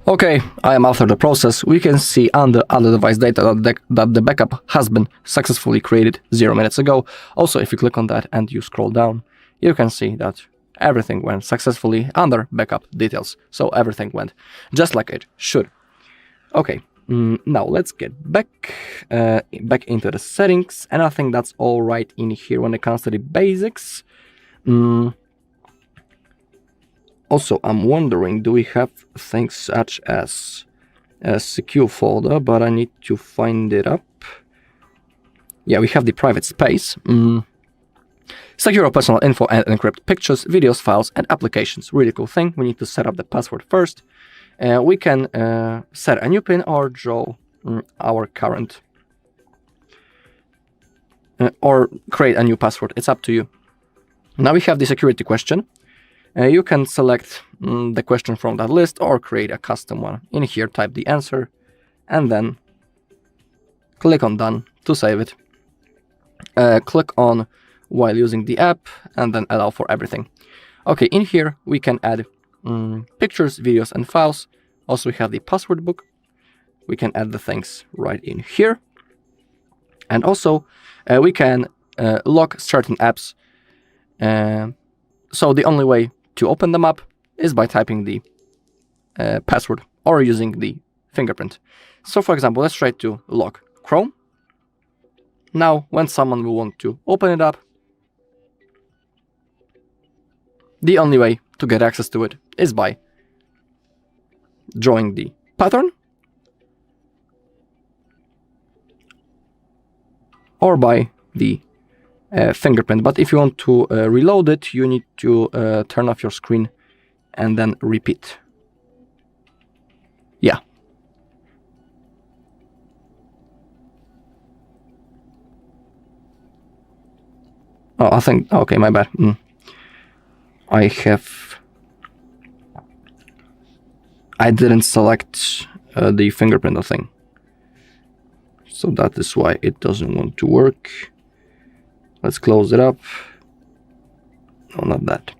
Okay, I am after the process. We can see under other device data that the backup has been successfully created 0 minutes ago. Also, if you click on that and you scroll down, you can see that everything went successfully under backup details. So everything went just like it should. Okay, now let's get back into the settings. And I think that's all right in here when it comes to the basics. Also, I'm wondering, do we have things such as a secure folder, but I need to find it up. Yeah, we have the private space. Secure your personal info and encrypt pictures, videos, files, and applications. Really cool thing. We need to set up the password first. We can set a new PIN or draw our current or create a new password. It's up to you. Now we have the security question. You can select the question from that list or create a custom one. In here, type the answer and then click on Done to save it. Click on while using the app and then allow for everything. Okay, in here we can add pictures, videos, and files. Also, we have the password book. We can add the things right in here. And also, we can lock certain apps. So the only way to open them up is by typing the password or using the fingerprint. So for example, let's try to lock Chrome. Now, when someone will want to open it up, the only way to get access to it is by drawing the pattern or by the fingerprint. But if you want to reload it, you need to turn off your screen and then repeat. Yeah. Oh, I think, okay, my bad. I didn't select the fingerprint thing. So that is why it doesn't want to work. Let's close it up. No, not that.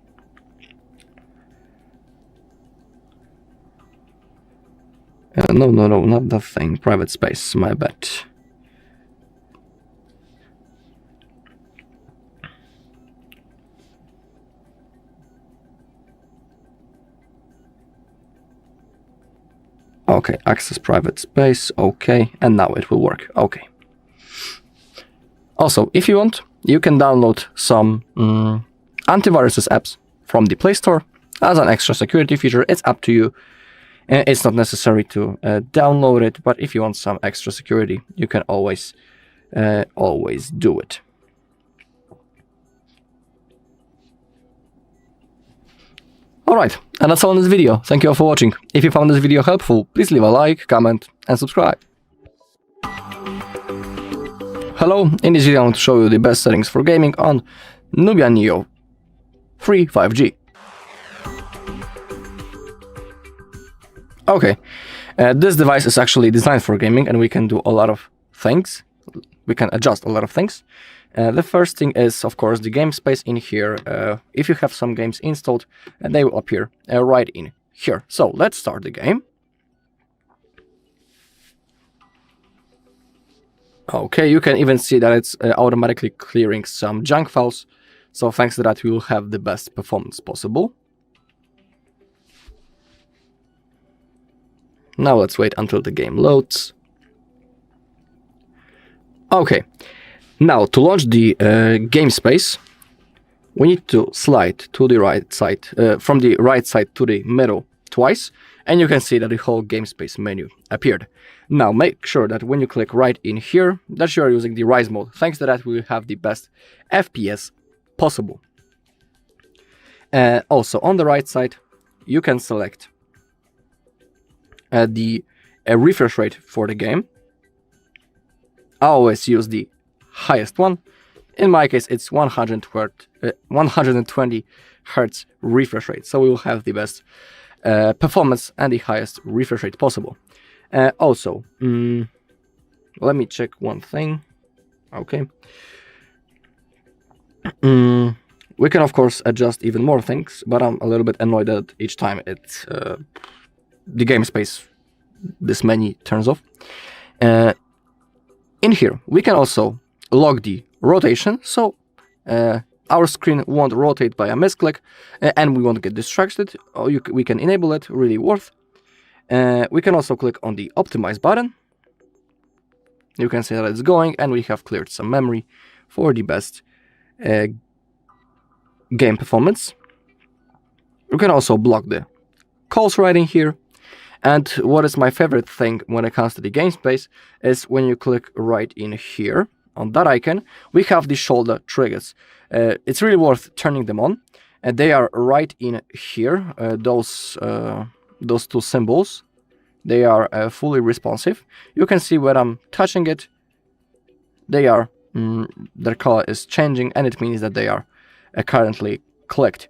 No, not that thing. Private space, my bad. Okay, access private space, okay, and now it will work, okay. Also, if you want, you can download some antivirus apps from the Play Store as an extra security feature. It's up to you. It's not necessary to download it, but if you want some extra security, you can always do it. Alright, and that's all in this video. Thank you all for watching. If you found this video helpful, please leave a like, comment, and subscribe. Hello, in this video I want to show you the best settings for gaming on Nubia Neo 3 5G. Okay, this device is actually designed for gaming and we can do a lot of things. We can adjust a lot of things. The first thing is, of course, the game space in here. If you have some games installed, they will appear right in here. So let's start the game. Okay, you can even see that it's automatically clearing some junk files. So thanks to that, we will have the best performance possible. Now let's wait until the game loads. Okay, now to launch the game space, we need to slide to the right side, from the right side to the middle twice, and you can see that the whole game space menu appeared. Now make sure that when you click right in here, that you are using the Rise mode. Thanks to that, we will have the best FPS possible. Also on the right side, you can select the refresh rate for the game. I always use the highest one. In my case, it's 120 Hz refresh rate, so we will have the best performance and the highest refresh rate possible. Also, let me check one thing. Okay. We can of course adjust even more things, but I'm a little bit annoyed that each time it's the game space, this menu turns off. In here, we can also log the rotation, so our screen won't rotate by a misclick, and we won't get distracted. Or we can enable it, really worth. We can also click on the optimize button. You can see that it's going, and we have cleared some memory for the best game performance. You can also block the calls right in here. And what is my favorite thing when it comes to the game space is when you click right in here on that icon, we have the shoulder triggers. It's really worth turning them on. And they are right in here, those two symbols. They are fully responsive. You can see when I'm touching it, they are their color is changing, and it means that they are currently clicked.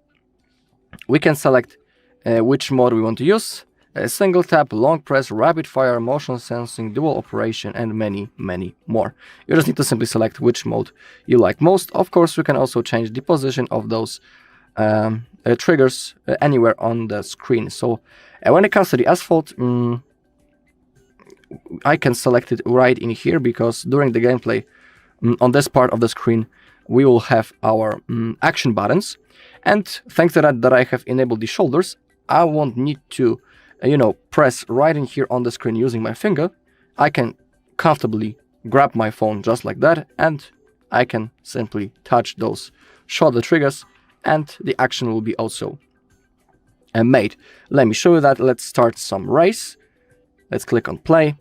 We can select which mode we want to use. Single tap, long press, rapid fire, motion sensing, dual operation, and many more. You just need to simply select which mode you like most. Of course, we can also change the position of those triggers anywhere on the screen. So when it comes to the asphalt, I can select it right in here, because during the gameplay on this part of the screen we will have our action buttons, and thanks to that I have enabled the shoulders, I won't need to press right in here on the screen using my finger. I can comfortably grab my phone just like that, and I can simply touch those shoulder triggers, and the action will be also made. Let me show you that. Let's start some race. Let's click on play.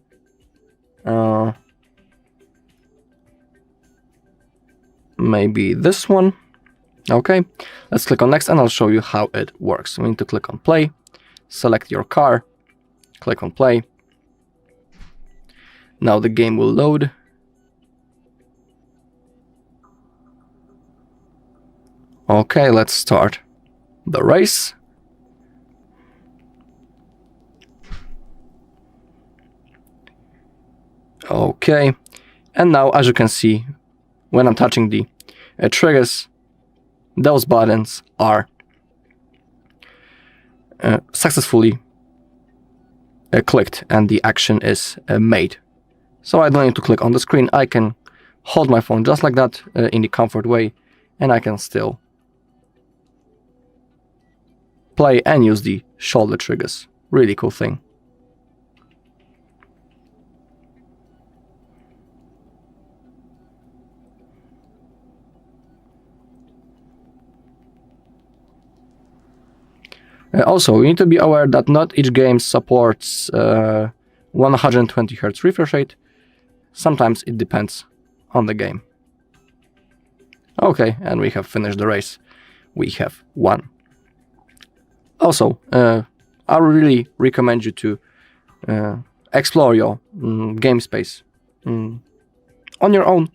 Maybe this one. Okay, let's click on next, and I'll show you how it works. We need to click on play. Select your car, click on play. Now the game will load. Okay, let's start the race. Okay, and now as you can see, when I'm touching the triggers, those buttons are successfully clicked, and the action is made. So I don't need to click on the screen. I can hold my phone just like that in the comfort way, and I can still play and use the shoulder triggers. Really cool thing. Also, you need to be aware that not each game supports 120 Hz refresh rate. Sometimes it depends on the game. Okay, and we have finished the race. We have won. Also, I really recommend you to explore your game space on your own.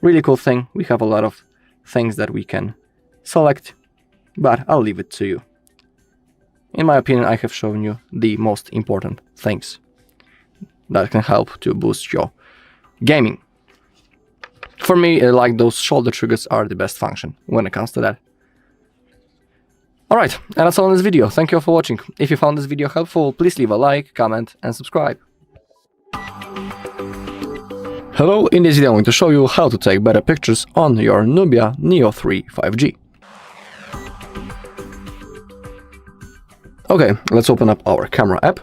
really cool thing. We have a lot of things that we can select, but I'll leave it to you. In my opinion, I have shown you the most important things that can help to boost your gaming. For me, like those shoulder triggers are the best function when it comes to that. Alright, and that's all in this video. Thank you all for watching. If you found this video helpful, please leave a like, comment and subscribe. Hello, in this video I'm going to show you how to take better pictures on your Nubia Neo 3 5G. Okay, let's open up our camera app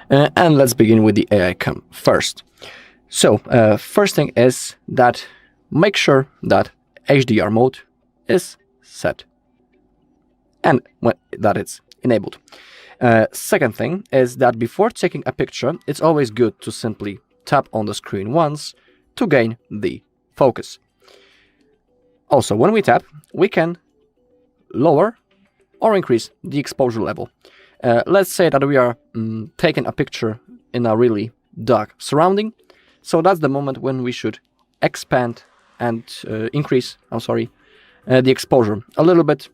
and let's begin with the AI cam first. So, first thing is that make sure that HDR mode is set and that it's enabled. Second thing is that before taking a picture, it's always good to simply tap on the screen once to gain the focus. Also, when we tap, we can lower or increase the exposure level. Let's say that we are taking a picture in a really dark surrounding, so that's the moment when we should expand and increase, the exposure a little bit.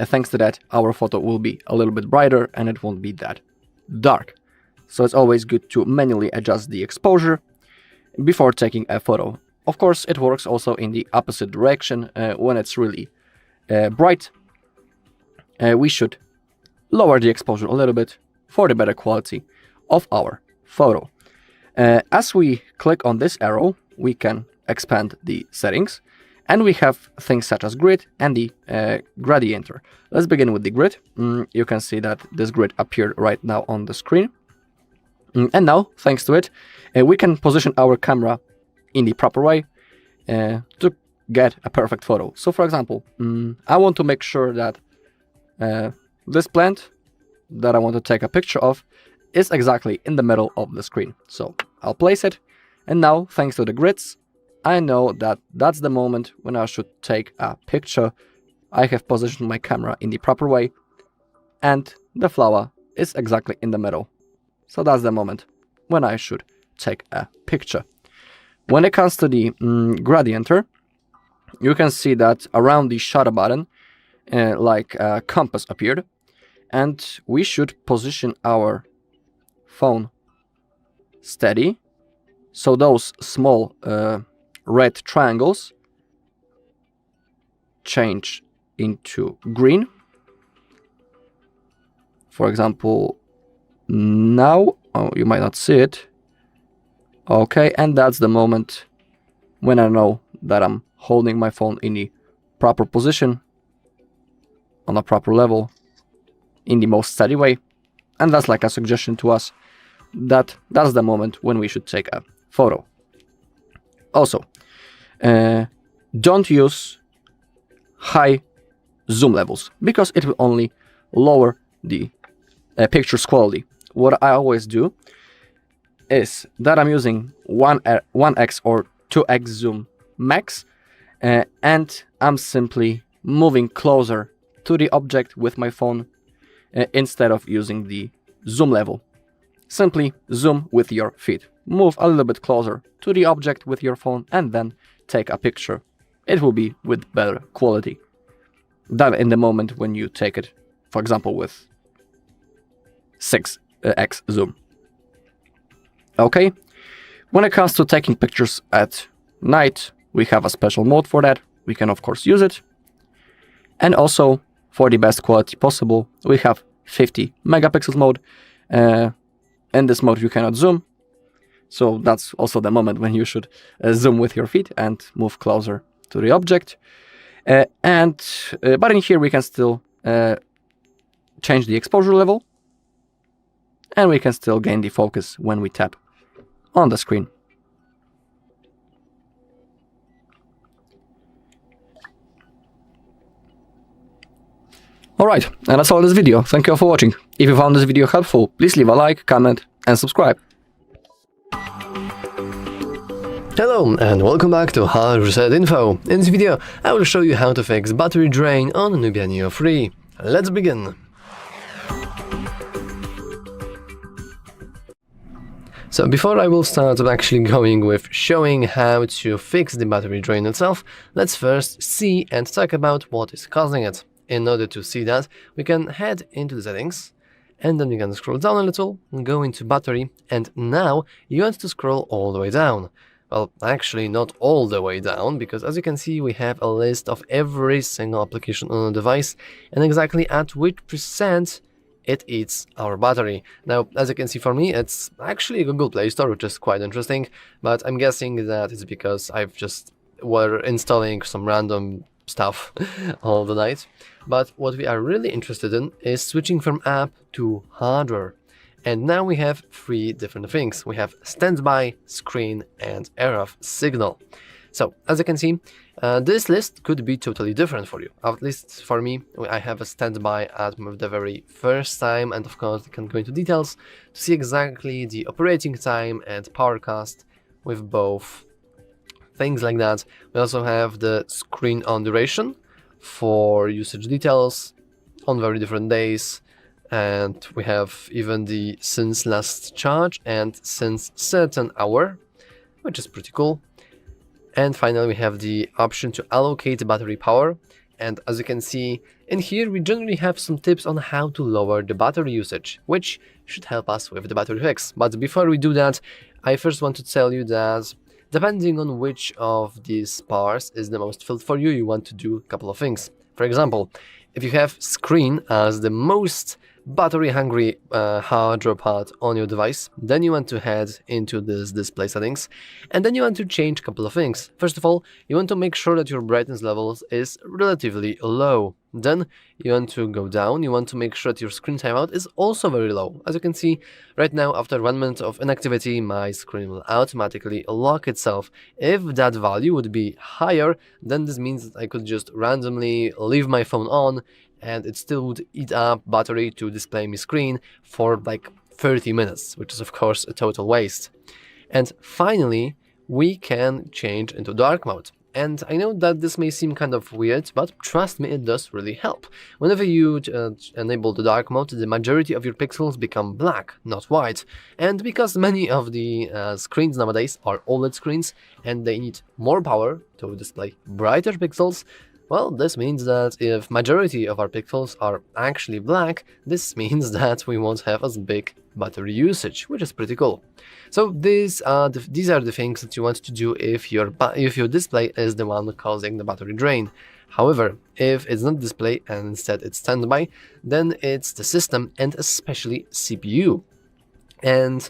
Thanks to that, our photo will be a little bit brighter and it won't be that dark. So it's always good to manually adjust the exposure before taking a photo. Of course, it works also in the opposite direction. When it's really bright, we should lower the exposure a little bit for the better quality of our photo. As we click on this arrow, we can expand the settings. And we have things such as grid and the gradienter. Let's begin with the grid. You can see that this grid appeared right now on the screen. And now, thanks to it, we can position our camera in the proper way to get a perfect photo. So for example, I want to make sure that this plant that I want to take a picture of is exactly in the middle of the screen. So I'll place it. And now, thanks to the grids, I know that that's the moment when I should take a picture. I have positioned my camera in the proper way and the flower is exactly in the middle. So that's the moment when I should take a picture. When it comes to the gradienter, you can see that around the shutter button, like a compass appeared, and we should position our phone steady. So those small red triangles change into green. For example, now, you might not see it. Okay, and that's the moment when I know that I'm holding my phone in the proper position, on a proper level, in the most steady way. And that's like a suggestion to us that that's the moment when we should take a photo. Also, don't use high zoom levels because it will only lower the picture's quality. What I always do is that I'm using 1x or 2x zoom max, and I'm simply moving closer to the object with my phone instead of using the zoom level. Simply zoom with your feet. Move a little bit closer to the object with your phone and then take a picture. It will be with better quality than in the moment when you take it, for example, with 6x zoom. Okay, when it comes to taking pictures at night, we have a special mode for that. We can of course use it. And also, for the best quality possible, we have 50 megapixels mode. In this mode you cannot zoom, so that's also the moment when you should zoom with your feet and move closer to the object. But in here we can still change the exposure level, and we can still gain the focus when we tap on the screen. Alright, and that's all in this video. Thank you all for watching. If you found this video helpful, please leave a like, comment and subscribe. Hello and welcome back to HardReset.Info. In this video, I will show you how to fix battery drain on Nubia Neo 3. Let's begin. So before I will start actually going with showing how to fix the battery drain itself, let's first see and talk about what is causing it. In order to see that, we can head into the settings, and then we can scroll down a little, go into battery, and now you want to scroll all the way down. Well, actually not all the way down, because as you can see we have a list of every single application on the device and exactly at which percent it eats our battery. Now, as you can see for me, it's actually a Google Play Store, which is quite interesting, but I'm guessing that it's because I've just were installing some random stuff all the night. But what we are really interested in is switching from app to hardware. And now we have three different things. We have standby, screen, and RF signal. So, as you can see, this list could be totally different for you. At least for me, I have a standby at the very first time, and of course, I can go into details to see exactly the operating time and power cost with both things like that. We also have the screen on duration for usage details on very different days, and we have even the since last charge and since certain hour, which is pretty cool. And finally, we have the option to allocate battery power. And as you can see in here, we generally have some tips on how to lower the battery usage, which should help us with the battery fix. But before we do that, I first want to tell you that depending on which of these bars is the most filled for you, you want to do a couple of things. For example, if you have screen as the most battery hungry hardware part on your device, then you want to head into this display settings, and then you want to change a couple of things. First of all, you want to make sure that your brightness levels is relatively low. Then you want to go down, you want to make sure that your screen timeout is also very low. As you can see right now, after 1 minute of inactivity, my screen will automatically lock itself. If that value would be higher, then this means that I could just randomly leave my phone on and it still would eat up battery to display me screen for like 30 minutes, which is of course a total waste. And finally, we can change into dark mode. And I know that this may seem kind of weird, but trust me, it does really help. Whenever you enable the dark mode, the majority of your pixels become black, not white. And because many of the screens nowadays are OLED screens and they need more power to display brighter pixels, well, this means that if majority of our pixels are actually black, this means that we won't have as big battery usage, which is pretty cool. So these are the things that you want to do if your display is the one causing the battery drain. However, if it's not display and instead it's standby, then it's the system and especially CPU. And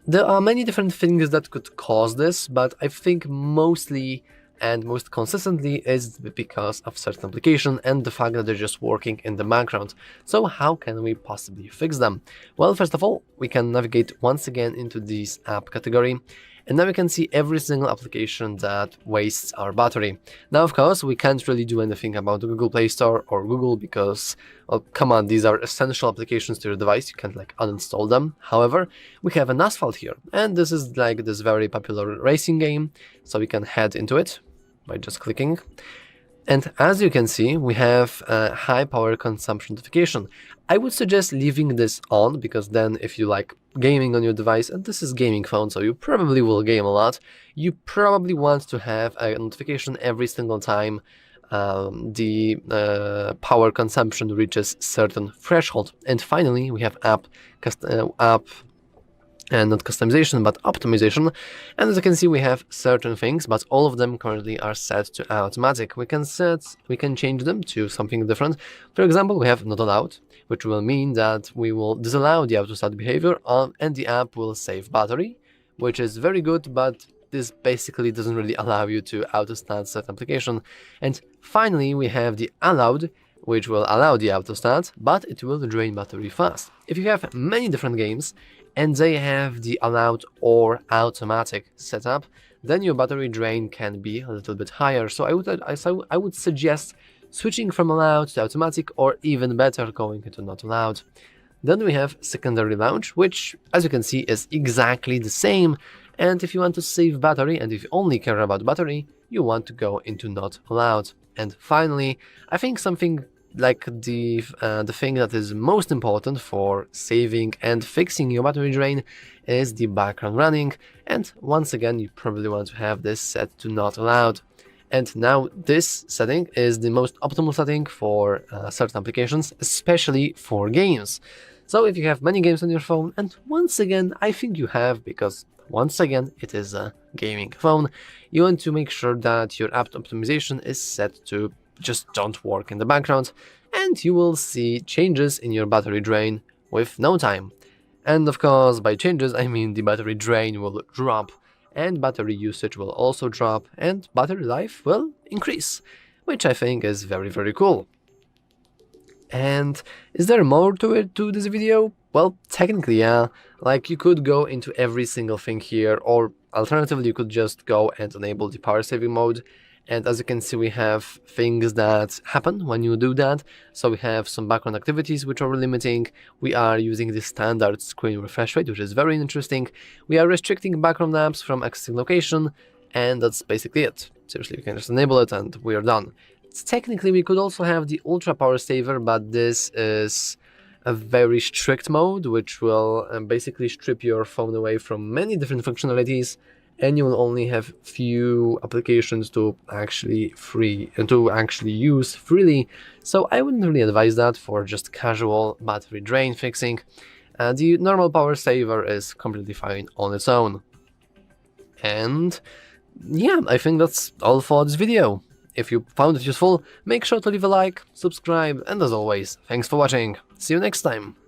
there are many different things that could cause this, but I think mostly and most consistently is because of certain application and the fact that they're just working in the background. So how can we possibly fix them? Well, first of all, we can navigate once again into this app category, and now we can see every single application that wastes our battery. Now, of course, we can't really do anything about the Google Play Store or Google because, well, come on, these are essential applications to your device. You can't like uninstall them. However, we have an Asphalt here, and this is like this very popular racing game, so we can head into it by just clicking. And as you can see, we have a high power consumption notification. I would suggest leaving this on, because then if you like gaming on your device, and this is gaming phone, so you probably will game a lot, you probably want to have a notification every single time the power consumption reaches certain threshold. And finally, we have app and not customization, but optimization. And as you can see, we have certain things, but all of them currently are set to automatic. We can change them to something different. For example, we have not allowed, which will mean that we will disallow the auto start behavior and the app will save battery, which is very good, but this basically doesn't really allow you to auto start certain application. And finally, we have the allowed, which will allow the auto start, but it will drain battery fast. If you have many different games and they have the allowed or automatic setup, then your battery drain can be a little bit higher. So I would suggest switching from allowed to automatic, or even better, going into not allowed. Then we have secondary launch, which, as you can see, is exactly the same. And if you want to save battery, and if you only care about battery, you want to go into not allowed. And finally, I think something like the thing that is most important for saving and fixing your battery drain is the background running, and once again you probably want to have this set to not allowed. And now this setting is the most optimal setting for certain applications, especially for games. So if you have many games on your phone, and once again I think you have, because once again it is a gaming phone, you want to make sure that your app optimization is set to just don't work in the background, and you will see changes in your battery drain with no time. And of course, by changes I mean the battery drain will drop, and battery usage will also drop, and battery life will increase, which I think is very cool. And is there more to it, to this video? Well, technically yeah, like you could go into every single thing here, or alternatively you could just go and enable the power saving mode. And as you can see, we have things that happen when you do that. So we have some background activities which are limiting. We are using the standard screen refresh rate, which is very interesting. We are restricting background apps from accessing location, and that's basically it. Seriously, you can just enable it and we are done. Technically, we could also have the ultra power saver, but this is a very strict mode, which will basically strip your phone away from many different functionalities, and you will only have few applications to actually use freely. So I wouldn't really advise that for just casual battery drain fixing. The normal power saver is completely fine on its own. And yeah, I think that's all for this video. If you found it useful, make sure to leave a like, subscribe, and as always, thanks for watching. See you next time.